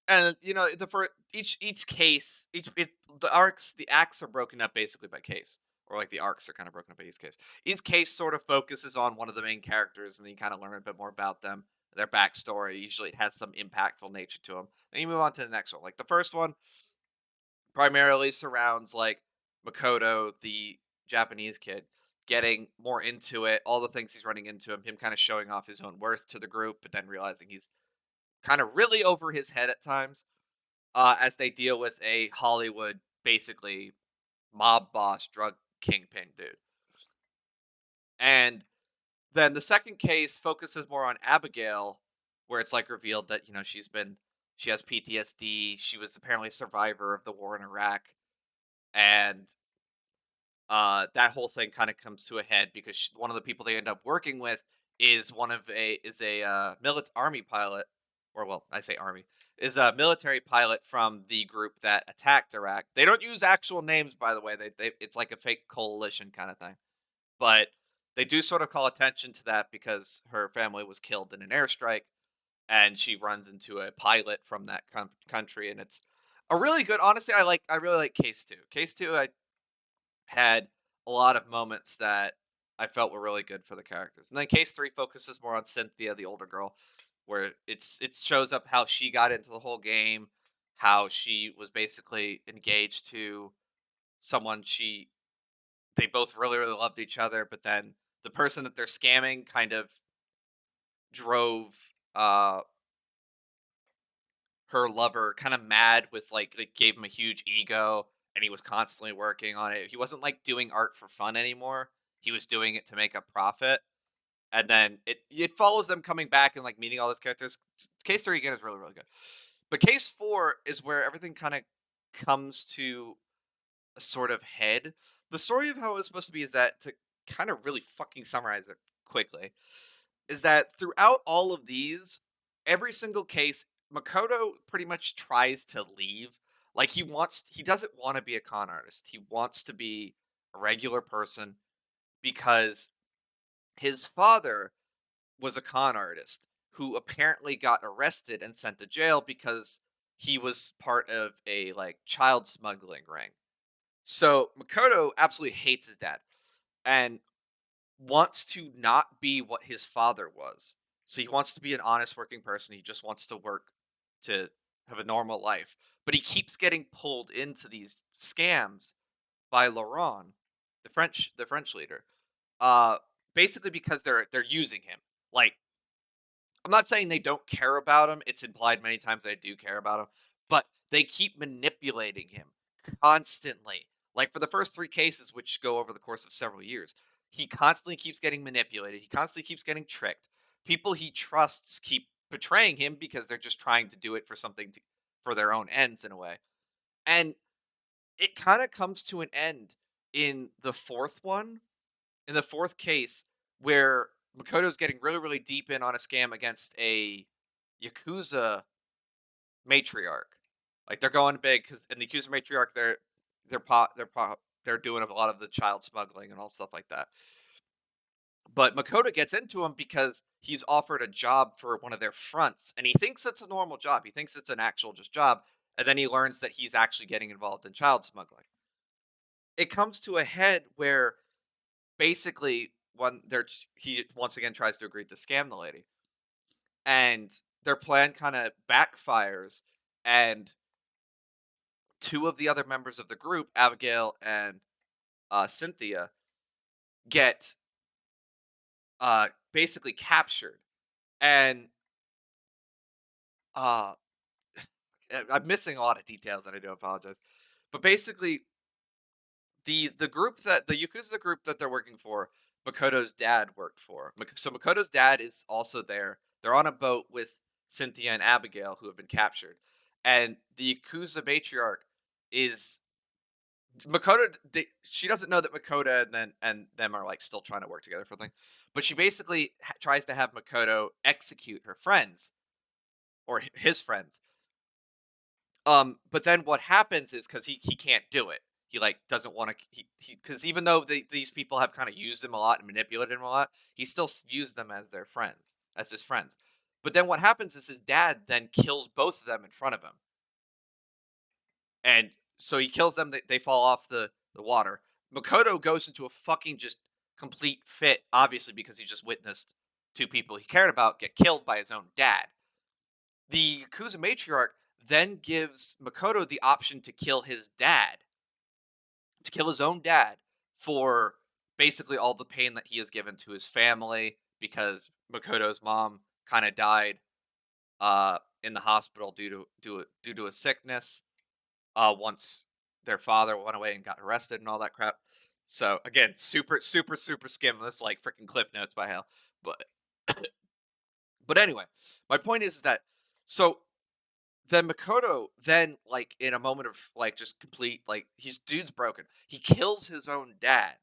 and you know, for each case, the acts are broken up basically by case, or like the arcs are kind of broken up by each case. Each case sort of focuses on one of the main characters, and you kind of learn a bit more about them, their backstory. Usually, it has some impactful nature to them. And you move on to the next one. Like the first one primarily surrounds like Makoto, the Japanese kid, getting more into it, all the things he's running into him kind of showing off his own worth to the group, but then realizing he's kind of really over his head at times, as they deal with a Hollywood, basically mob boss, drug kingpin dude. And then the second case focuses more on Abigail, where it's like revealed that she has PTSD. She was apparently a survivor of the war in Iraq, and that whole thing kind of comes to a head because one of the people they end up working with is a army pilot, or well, I say army, is a military pilot from the group that attacked Iraq. They don't use actual names, by the way. They it's like a fake coalition kind of thing, but they do sort of call attention to that because her family was killed in an airstrike, and she runs into a pilot from that country, and it's a really good. Honestly, I really like Case Two. Case Two, I had a lot of moments that I felt were really good for the characters. And then case three focuses more on Cynthia, the older girl, where it shows up how she got into the whole game, how she was basically engaged to someone they both really really loved each other, but then the person that they're scamming kind of drove her lover kind of mad with like it gave him a huge ego, and he was constantly working on it. He wasn't like doing art for fun anymore. He was doing it to make a profit. And then it follows them coming back and like meeting all those characters. Case 3 again is really really good. But case 4 is where everything kind of comes to a sort of head. The story of how it was supposed to be is that, to kind of really fucking summarize it quickly, is that throughout all of these, every single case, Makoto pretty much tries to leave. Like he doesn't want to be a con artist. He wants to be a regular person because his father was a con artist who apparently got arrested and sent to jail because he was part of a like child smuggling ring. So Makoto absolutely hates his dad and wants to not be what his father was. So he wants to be an honest working person. He just wants to work to have a normal life. But he keeps getting pulled into these scams by Laurent, the French leader. Uh Basically because they're using him. Like, I'm not saying they don't care about him. It's implied many times they do care about him, but they keep manipulating him constantly. Like for the first 3 cases, which go over the course of several years, he constantly keeps getting manipulated. He constantly keeps getting tricked. People he trusts keep betraying him because they're just trying to do it for for their own ends in a way. And it kind of comes to an end in the fourth one, in the fourth case, where Makoto's getting really, really deep in on a scam against a Yakuza matriarch. Like they're going big because in the Yakuza matriarch, they're doing a lot of the child smuggling and all stuff like that. But Makoto gets into him because he's offered a job for one of their fronts, and he thinks it's a normal job. He thinks it's an actual just job, and then he learns that he's actually getting involved in child smuggling. It comes to a head where basically he once again tries to agree to scam the lady, and their plan kind of backfires, and 2 of the other members of the group, Abigail and Cynthia, get basically captured. And uh I'm missing a lot of details, and I do apologize, but basically the Yakuza group that they're working for, Makoto's dad worked for. So Makoto's dad is also there. They're on a boat with Cynthia and Abigail, who have been captured, and the Yakuza matriarch is Makoto. She doesn't know that Makoto and them are like still trying to work together for thing, but she basically tries to have Makoto execute her friends or his friends. But then what happens is because he can't do it. He like doesn't want to. Because even though these people have kind of used him a lot and manipulated him a lot, he still views them as their friends, as his friends. But then what happens is his dad then kills both of them in front of him, and so he kills them. They fall off the water. Makoto goes into a fucking just complete fit, obviously because he just witnessed 2 people he cared about get killed by his own dad. The Yakuza matriarch then gives Makoto the option to kill his dad, to kill his own dad for basically all the pain that he has given to his family because Makoto's mom kind of died in the hospital due to a sickness once their father went away and got arrested and all that crap. So again, super super super skimless like freaking cliff notes by hell. But but anyway, my point is that so then Makoto then like in a moment of like just complete like he's dude's broken. He kills his own dad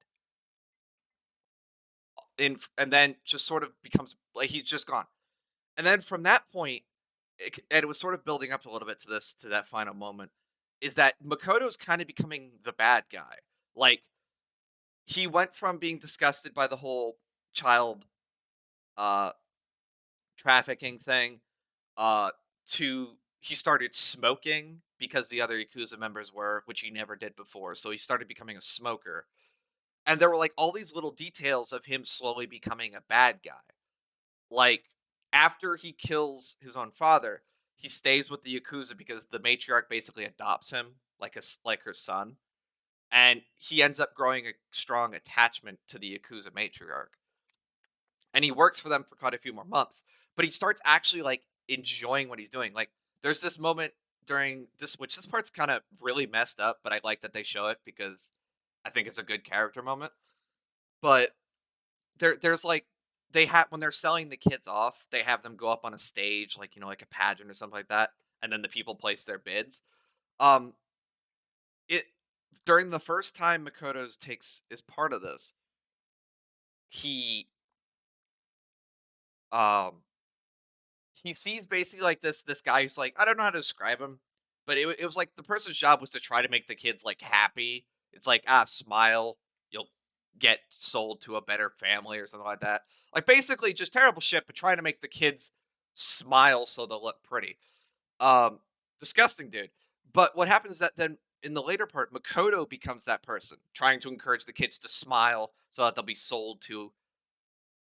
and then just sort of becomes like he's just gone. And then from that point, and it was sort of building up a little bit to that final moment, is that Makoto's kind of becoming the bad guy. Like he went from being disgusted by the whole child uh trafficking thing uh to he started smoking because the other Yakuza members were, which he never did before. So he started becoming a smoker. And there were like all these little details of him slowly becoming a bad guy. Like after he kills his own father, he stays with the Yakuza because the matriarch basically adopts him like like her son. And he ends up growing a strong attachment to the Yakuza matriarch. And he works for them for quite a few more months. But he starts actually like enjoying what he's doing. Like there's this moment during this, which this part's kind of really messed up, but I like that they show it because I think it's a good character moment. But there's like they have when they're selling the kids off, they have them go up on a stage, like like a pageant or something like that, and then the people place their bids. Um, it during the first time Makoto's takes is part of this, he um he sees basically like this guy who's like I don't know how to describe him, but it was like the person's job was to try to make the kids like happy. It's like smile, you'll get sold to a better family or something like that. Like basically just terrible shit, but trying to make the kids smile so they'll look pretty. Um, Disgusting dude. But what happens is that then in the later part, Makoto becomes that person, trying to encourage the kids to smile so that they'll be sold to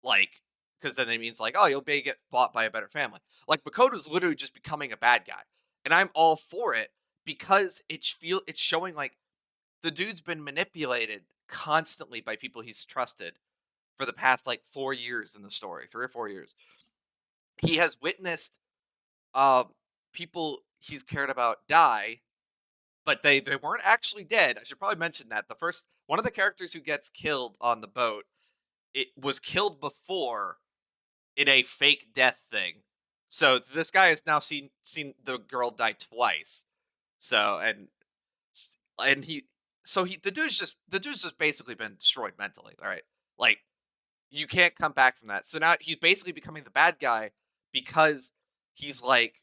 like, because then it means like, oh, you'll be get bought by a better family. Like Makoto's literally just becoming a bad guy, and I'm all for it because it's showing like the dude's been manipulated constantly by people he's trusted for the past like 4 years in the story, 3 or 4 years. He has witnessed uh people he's cared about die, but they weren't actually dead. I should probably mention that the first one of the characters who gets killed on the boat, it was killed before in a fake death thing. So this guy has now seen the girl die twice. So and he he the dude's just basically been destroyed mentally. All right, like you can't come back from that. So now he's basically becoming the bad guy because he's like,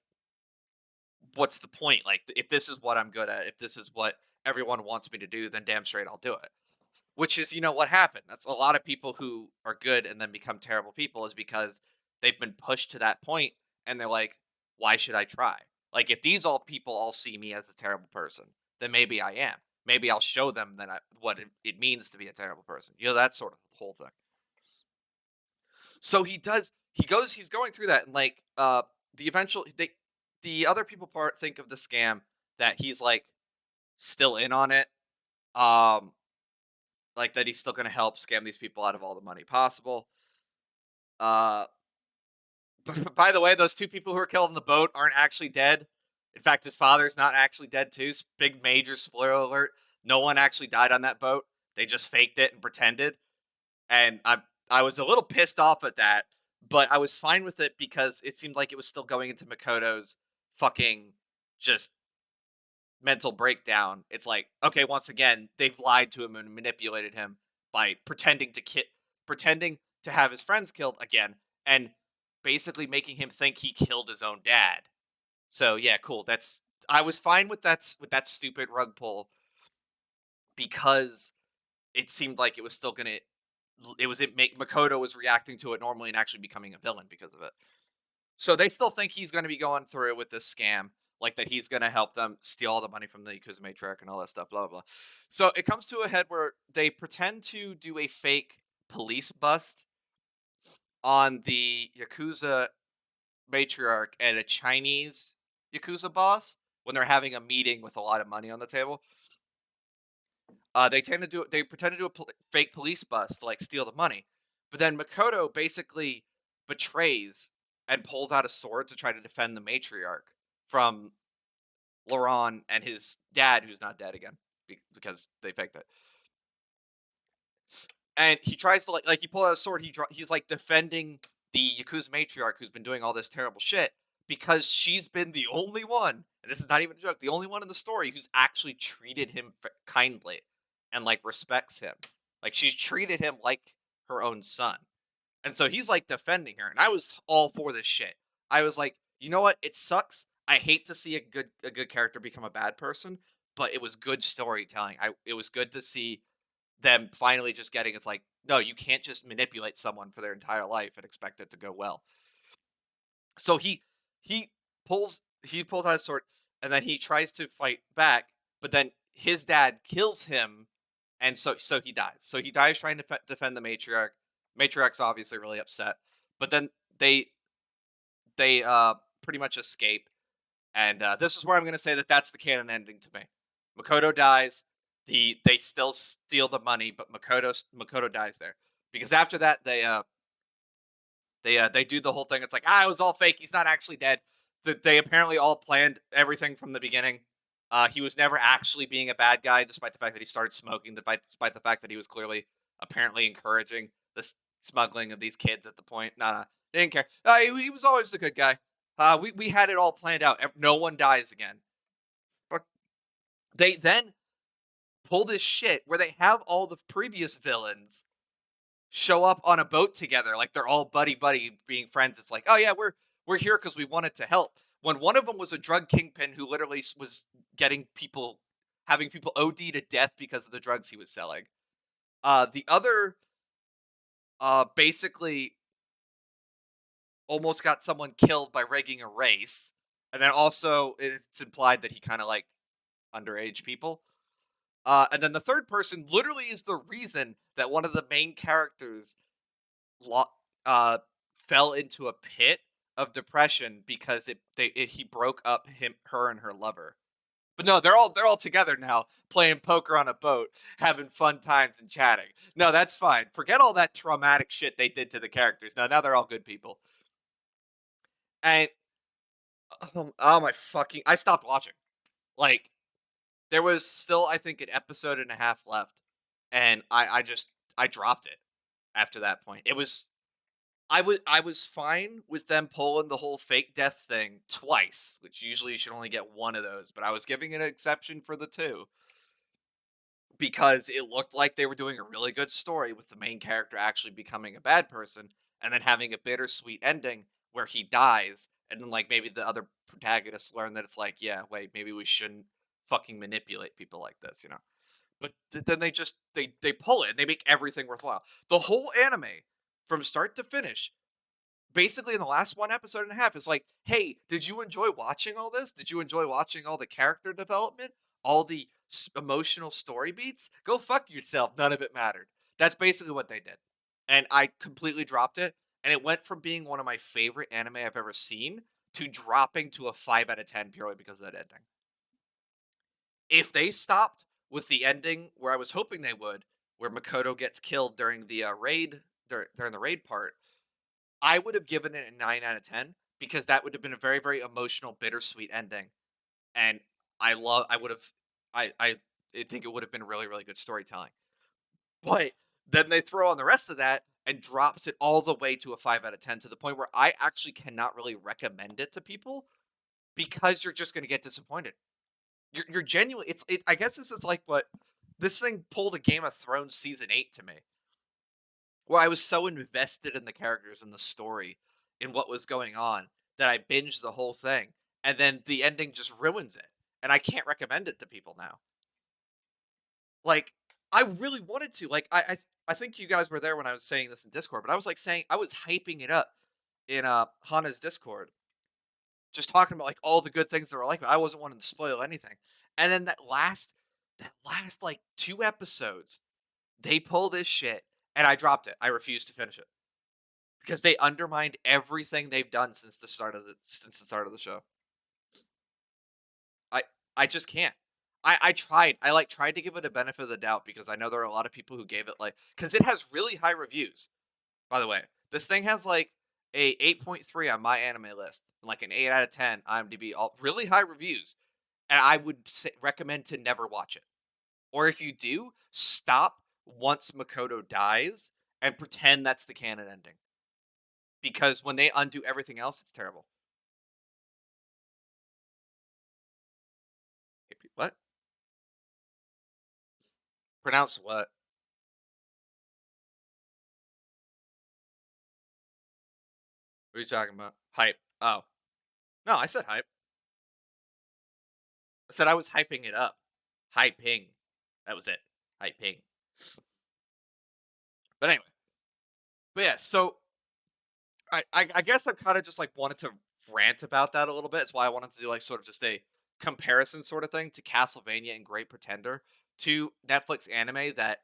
what's the point? Like if this is what I'm good at, if this is what everyone wants me to do, then damn straight I'll do it. Which is, what happened. That's a lot of people who are good and then become terrible people is because they've been pushed to that point and they're like, why should I try? Like if these all people all see me as a terrible person, then maybe I am. Maybe I'll show them what it means to be a terrible person. That's sort of the whole thing. So he's going through that and like the other people part think of the scam that he's like still in on it. Um like that he's still going to help scam these people out of all the money possible. Uh, by the way, those two people who were killed in the boat aren't actually dead. In fact, his father's not actually dead too. Big major spoiler alert: no one actually died on that boat. They just faked it and pretended. And I was a little pissed off at that, but I was fine with it because it seemed like it was still going into Makoto's fucking just mental breakdown. It's like, okay, once again, they've lied to him and manipulated him by pretending to have his friends killed again, and basically making him think he killed his own dad. So yeah, cool. I was fine with that stupid rug pull because it seemed like it was still gonna Makoto was reacting to it normally and actually becoming a villain because of it. So they still think he's going to be going through with this scam, like that he's going to help them steal all the money from the Yakuza matriarch and all that stuff, blah, blah, blah. So it comes to a head where they pretend to do a fake police bust on the Yakuza matriarch and a Chinese Yakuza boss when they're having a meeting with a lot of money on the table. They pretend to do a fake police bust to like steal the money. But then Makoto basically betrays and pulls out a sword to try to defend the matriarch from Laurent and his dad, who's not dead again because they faked it. And he tries to like he pulled out a sword. He's like defending the Yakuza matriarch who's been doing all this terrible shit because she's been the only one, and this is not even a joke, the only one in the story who's actually treated him kindly and like respects him. Like she's treated him like her own son. And so he's like defending her, and I was all for this shit. I was like, you know what? It sucks. I hate to see a good character become a bad person, but it was good storytelling. It was good to see them finally just getting it's like, no, you can't just manipulate someone for their entire life and expect it to go well. So he pulls out his sword and then he tries to fight back, but then his dad kills him, and so he dies. So he dies trying to defend the matriarch. Matriarch's obviously really upset, but then they pretty much escape, and this is where I'm going to say that that's the canon ending to me. Makoto dies. They still steal the money, but Makoto dies there because after that they do the whole thing. It's like it was all fake. He's not actually dead. that they apparently all planned everything from the beginning. He was never actually being a bad guy, despite the fact that he started smoking, despite the fact that he was clearly, apparently encouraging the smuggling of these kids at the point. Nah, they didn't care. He was always the good guy. We had it all planned out. No one dies again. Fuck. They then pull this shit where they have all the previous villains show up on a boat together, like they're all buddy buddy being friends. It's like, oh yeah, we're here because we wanted to help. When one of them was a drug kingpin who literally was getting people, having people OD to death because of the drugs he was selling. The other, basically almost got someone killed by rigging a race, and then also it's implied that he kind of liked underage people. And then the third person literally is the reason that one of the main characters lo- uh, fell into a pit of depression because he broke up her and her lover. But no, they're all together now, playing poker on a boat, having fun times and chatting. No, that's fine. Forget all that traumatic shit they did to the characters. No, now they're all good people. And oh my fucking, I stopped watching. Like there was still, I think, an episode and a half left, and I dropped it after that point. I was fine with them pulling the whole fake death thing twice, which usually you should only get one of those, but I was giving an exception for the two because it looked like they were doing a really good story with the main character actually becoming a bad person and then having a bittersweet ending where he dies and then like maybe the other protagonists learn that it's like, yeah, wait, maybe we shouldn't fucking manipulate people like this, you know. But then they just they pull it and they make everything worthwhile. The whole anime from start to finish, basically in the last one episode and a half, is like, hey, did you enjoy watching all this? Did you enjoy watching all the character development, all the emotional story beats? Go fuck yourself. None of it mattered. That's basically what they did, and I completely dropped it. And it went from being one of my favorite anime I've ever seen to dropping to a 5 out of 10 purely because of that ending. If they stopped with the ending where I was hoping they would, where Makoto gets killed during the raid during the raid part, I would have given it a 9 out of 10 because that would have been a very very emotional, bittersweet ending, and I would have I think it would have been really really good storytelling. But then they throw on the rest of that and drops it all the way to a 5 out of 10 to the point where I actually cannot really recommend it to people because you're just going to get disappointed. You're genuinely, I guess this is like what this thing pulled a Game of Thrones season 8 to me, where I was so invested in the characters and the story in what was going on that I binged the whole thing, and then the ending just ruins it, and I can't recommend it to people now. Like I really wanted to. Like I think you guys were there when I was saying this in Discord, but I was like saying I was hyping it up in Hana's Discord, just talking about like all the good things that were like. I wasn't wanting to spoil anything, and then that last like 2 episodes, they pull this shit, and I dropped it. I refused to finish it because they undermined everything they've done since the start of the show. I I just can't. I tried. I like tried to give it a benefit of the doubt because I know there are a lot of people who gave it like because it has really high reviews. By the way, this thing has like a 8.3 on my anime list, like an 8 out of 10 IMDb, all really high reviews, and I would recommend to never watch it. Or if you do, stop once Makoto dies and pretend that's the canon ending. Because when they undo everything else, it's terrible. What? Pronounce what? What are you talking about? Hype. Oh. No, I said hype. I said I was hyping it up. Hyping. That was it. Hyping. But anyway. But yeah, so I guess I've kind of just like wanted to rant about that a little bit. It's why I wanted to do like sort of just a comparison sort of thing to Castlevania and Great Pretender, two Netflix anime that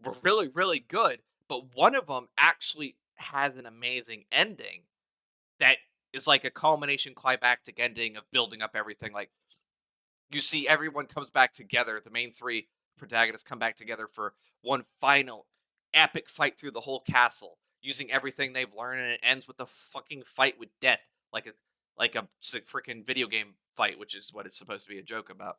were really, really good, but one of them actually has an amazing ending that is like a culmination climactic ending of building up everything. Like you see everyone comes back together, the main three protagonists come back together for one final epic fight through the whole castle using everything they've learned, and it ends with a fucking fight with death. Like like a freaking video game fight, which is what it's supposed to be a joke about.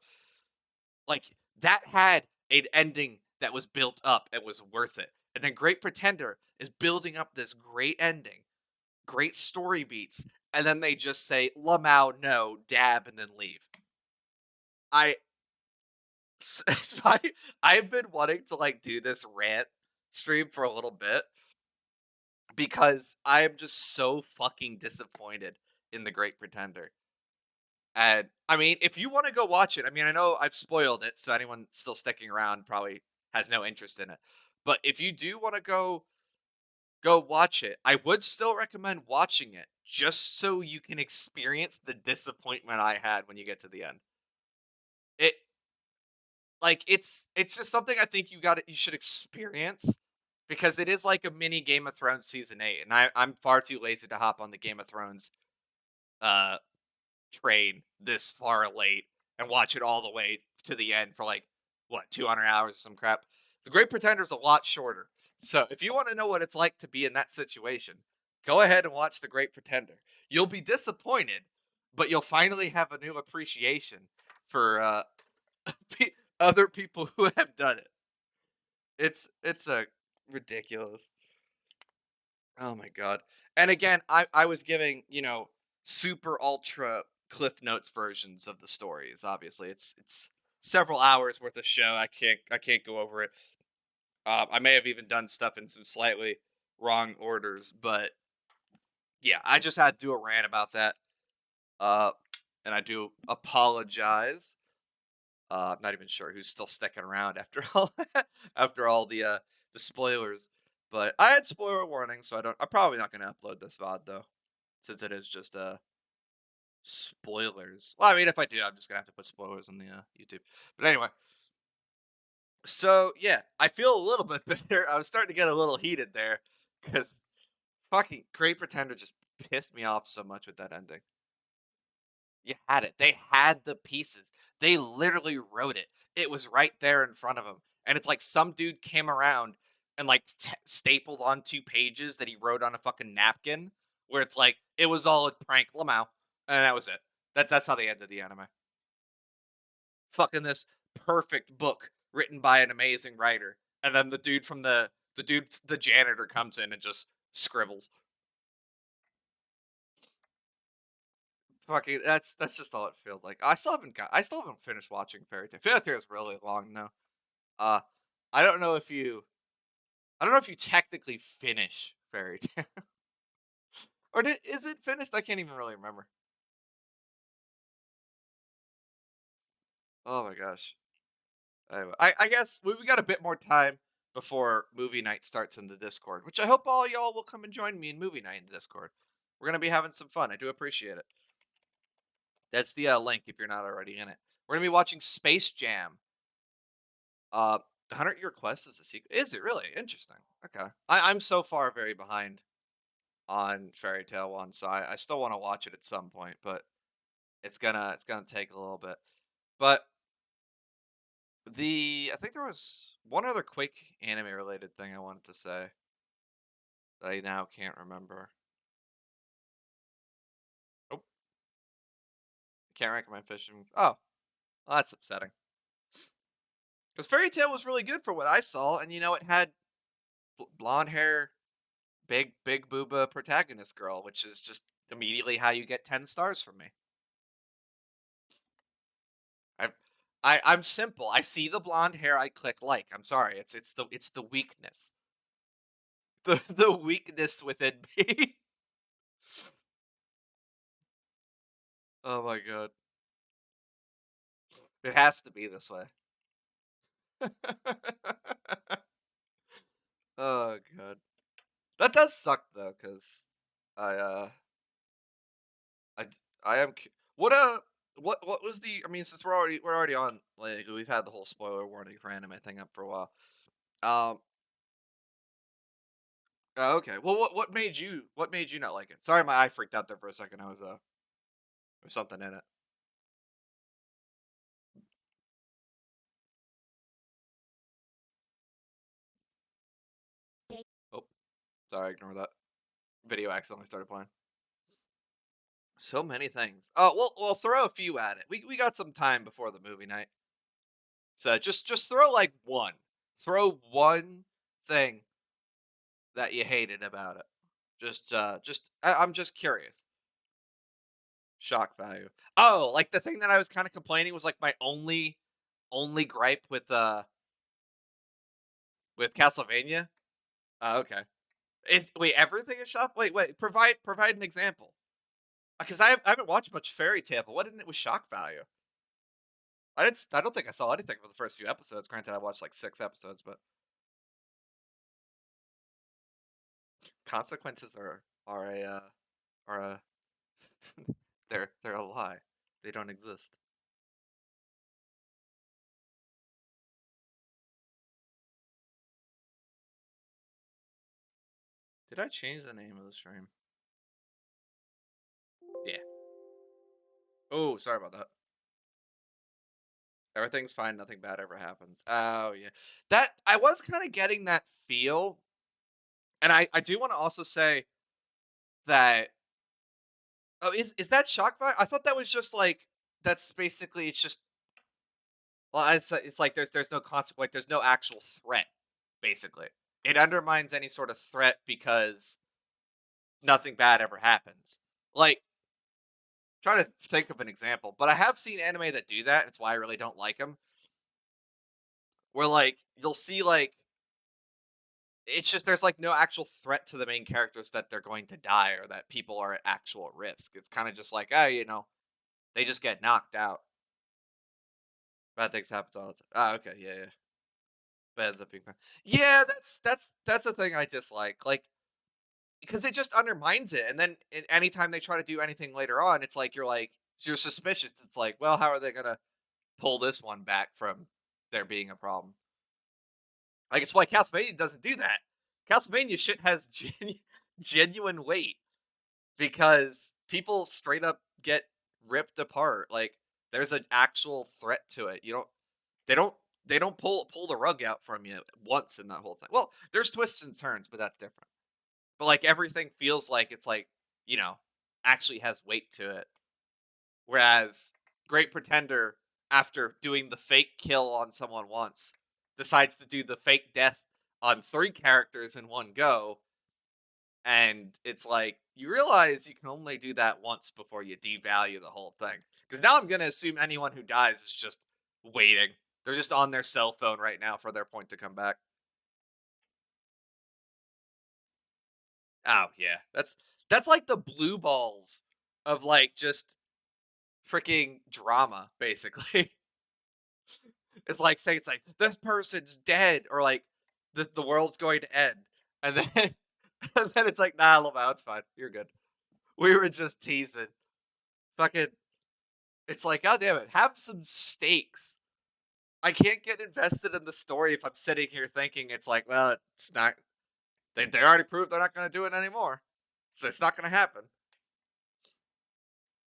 Like that had an ending that was built up and was worth it. And then Great Pretender is building up this great ending, great story beats, and then they just say Lamau no, dab, and then leave. I so I've been wanting to like do this rant stream for a little bit because I am just so fucking disappointed in The Great Pretender. And I mean, if you want to go watch it, I mean, I know I've spoiled it, so anyone still sticking around probably has no interest in it. But if you do want to go watch it, I would still recommend watching it just so you can experience the disappointment I had when you get to the end. It like it's just something I think you should experience because it is like a mini Game of Thrones season 8 and I'm far too lazy to hop on the Game of Thrones uh train this far late and watch it all the way to the end for like what 200 hours or some crap. The Great Pretender is a lot shorter. So if you want to know what it's like to be in that situation, go ahead and watch The Great Pretender. You'll be disappointed, but you'll finally have a new appreciation for other people who have done it. It's a ridiculous. Oh my god. And again, I was giving, super ultra Cliff Notes versions of the stories. Obviously, it's several hours worth of show. I can't go over it. I may have even done stuff in some slightly wrong orders, but yeah, I just had to do a rant about that. Uh, and I do apologize. I'm not even sure who's still sticking around after all after all the spoilers. But I had spoiler warning, so I'm probably not gonna upload this VOD though, since it is just spoilers. Well, I mean, if I do, I'm just gonna have to put spoilers on the YouTube. But anyway, so yeah, I feel a little bit better. I was starting to get a little heated there because fucking Great Pretender just pissed me off so much with that ending. You had it. They had the pieces. They literally wrote it. It was right there in front of them. And it's like some dude came around and like stapled on 2 pages that he wrote on a fucking napkin where it's like it was all a prank Lamau. And that was it. That's how they ended the anime. Fucking this perfect book written by an amazing writer. And then the janitor comes in and just scribbles. Fucking that's just all it feels like. I still haven't finished watching Fairy Tail. Fairy Tail is really long though. Uh I don't know if you I don't know if you technically finish Fairy Tail. Or is it finished? I can't even really remember. Oh my gosh. Anyway, I guess we got a bit more time before movie night starts in the Discord, which I hope all y'all will come and join me in movie night in the Discord. We're gonna be having some fun. I do appreciate it. That's the link if you're not already in it. We're gonna be watching Space Jam. The 100 Year Quest is a sequel. Is it really interesting? Okay, I'm so far very behind on Fairy Tail one, so I still want to watch it at some point, but it's gonna take a little bit. But I think there was one other quick anime related thing I wanted to say that I now can't remember. Oh, can't recommend fishing. Oh, well, that's upsetting. Because Fairy Tail was really good for what I saw, and it had blonde hair, big booba protagonist girl, which is just immediately how you get 10 stars from me. I, I'm simple. I see the blonde hair, I click like. I'm sorry. It's the weakness. The weakness within me. Oh my god. It has to be this way. Oh god. That does suck though, cuz I I d- I am what was the I mean since we're already on like we've had the whole spoiler warning for anime thing up for a while. Um oh, okay. Well what made you not like it? Sorry my eye freaked out there for a second. I was there's something in it. Oh, sorry, ignore that. Video accidentally started playing. So many things. Oh, we'll throw a few at it. We got some time before the movie night, so just throw like one. Throw one thing that you hated about it. I'm just curious. Shock value. Oh, like the thing that I was kind of complaining was like my only gripe with Castlevania. Oh, okay. Is wait everything is shock? Wait. Provide an example. Because I haven't watched much fairy tale, but what in it was shock value? I don't think I saw anything for the first few episodes. Granted, I watched like 6 episodes, but consequences are a they're a lie. They don't exist. Did I change the name of the stream? Yeah. Oh, sorry about that. Everything's fine. Nothing bad ever happens. Oh yeah, that I was kind of getting that feel, and I do want to also say that. Oh, is that shock value? I thought that was just like that's basically it's just well, it's like there's no consequence, like, there's no actual threat. Basically, it undermines any sort of threat because nothing bad ever happens. Like, trying to think of an example, but I have seen anime that do that. It's why I really don't like them. Where like you'll see like it's just there's like no actual threat to the main characters that they're going to die or that people are at actual risk. It's kind of just like, oh, they just get knocked out. Bad things happen all the time. Ah, okay, yeah, yeah. But ends up being fine. Yeah, that's the thing I dislike. Like because it just undermines it. And then anytime they try to do anything later on, it's like you're suspicious. It's like, well, how are they gonna pull this one back from there being a problem? Like it's why Castlevania doesn't do that. Castlevania shit has genuine weight because people straight up get ripped apart. Like there's an actual threat to it. They don't they don't pull the rug out from you once in that whole thing. Well, there's twists and turns, but that's different. But like everything feels like it's like, you know, actually has weight to it. Whereas Great Pretender, after doing the fake kill on someone once, decides to do the fake death on 3 characters in one go. And it's like, you realize you can only do that once before you devalue the whole thing. Because now I'm going to assume anyone who dies is just waiting. They're just on their cell phone right now for their point to come back. Oh, yeah. That's like the blue balls of like just freaking drama, basically. It's like saying it's like this person's dead or like the world's going to end. And then and then it's like, nah, Lamau, it's fine. You're good. We were just teasing. Fucking it's like, god damn it, have some stakes. I can't get invested in the story if I'm sitting here thinking it's like, well, it's not they already proved they're not gonna do it anymore. So it's not gonna happen.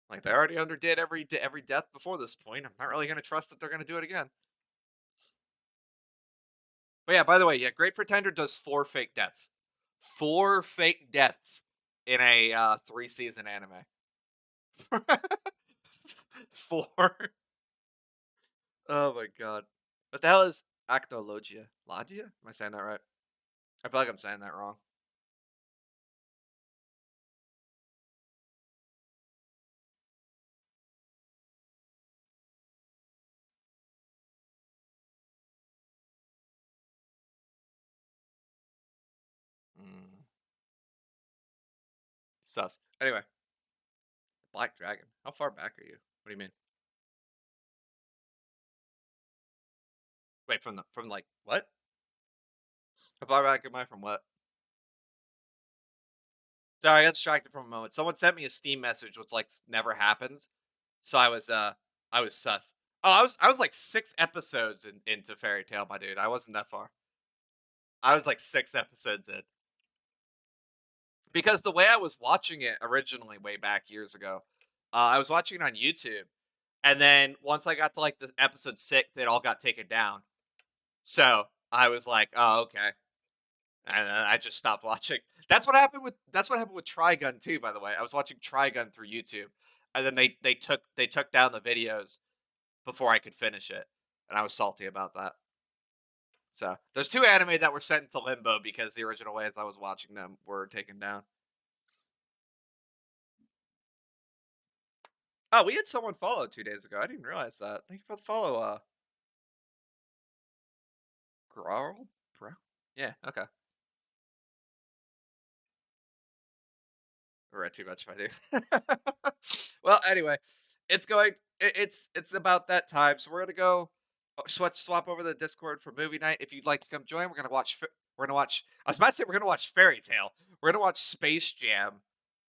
Like they already underdid every death before this point. I'm not really gonna trust that they're gonna do it again. But yeah, by the way, yeah, Great Pretender does 4 fake deaths. 4 fake deaths in a 3 season anime. 4. Oh my god. What the hell is actologia? Logia? Am I saying that right? I feel like I'm saying that wrong. Mm, sus. Anyway, Black Dragon. How far back are you? What do you mean? Wait, from like what? How far back am I from what? Sorry, I got distracted for a moment. Someone sent me a Steam message, which like never happens. So I was sus. Oh, I was like 6 episodes into Fairy Tale, my dude. I wasn't that far. I was like 6 episodes in because the way I was watching it originally, way back years ago, I was watching it on YouTube, and then once I got to like the episode 6, it all got taken down. So I was like, oh okay. and then I just stopped watching. That's what happened with Trigun too. By the way, I was watching Trigun through YouTube, and then they took down the videos before I could finish it, and I was salty about that. So there's two anime that were sent into limbo because the original ways I was watching them were taken down. Oh, we had someone follow 2 days ago. I didn't realize that. Thank you for the follow, Growl, bro. Yeah, okay. I read too much if I do. Well, anyway, it's about that time, so we're gonna go swap over the Discord for movie night. If you'd like to come join, we're gonna watch. I was about to say we're gonna watch Fairy Tale. We're gonna watch Space Jam,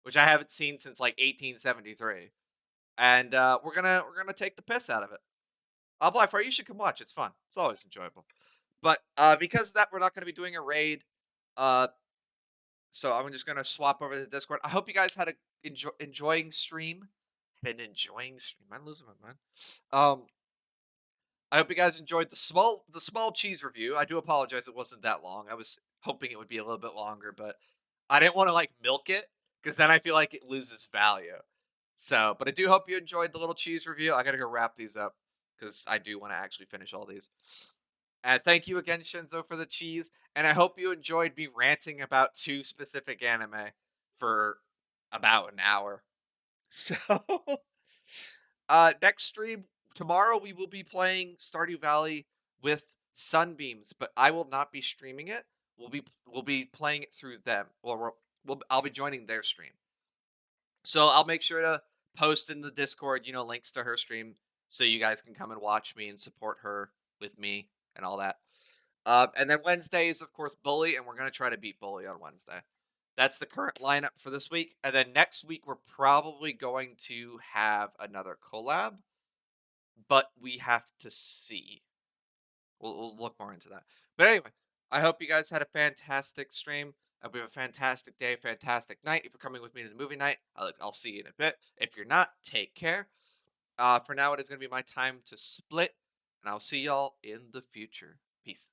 which I haven't seen since like 1873, and we're gonna take the piss out of it. I'll apply for it. You should come watch. It's fun. It's always enjoyable. But because of that, we're not gonna be doing a raid. Uh, so I'm just gonna swap over to Discord. I hope you guys had a enjoying stream. Been enjoying stream. I'm losing my mind. Um, I hope you guys enjoyed the small cheese review. I do apologize it wasn't that long. I was hoping it would be a little bit longer, but I didn't want to like milk it because then I feel like it loses value. So, but I do hope you enjoyed the little cheese review. I gotta go wrap these up because I do want to actually finish all these. And thank you again, Shinzo, for the cheese. And I hope you enjoyed me ranting about two specific anime for about an hour. So, next stream tomorrow we will be playing Stardew Valley with Sunbeams, but I will not be streaming it. We'll be playing it through them, or I'll be joining their stream. So I'll make sure to post in the Discord, links to her stream, so you guys can come and watch me and support her with me and all that. And then Wednesday is of course Bully, and we're gonna try to beat Bully on Wednesday. That's the current lineup for this week. And then next week we're probably going to have another collab, but we have to see. We'll look more into that. But anyway, I hope you guys had a fantastic stream. I hope you have a fantastic day, fantastic night. If you're coming with me to the movie night, I'll see you in a bit. If you're not, take care. For now, it is going to be my time to split, and I'll see y'all in the future. Peace.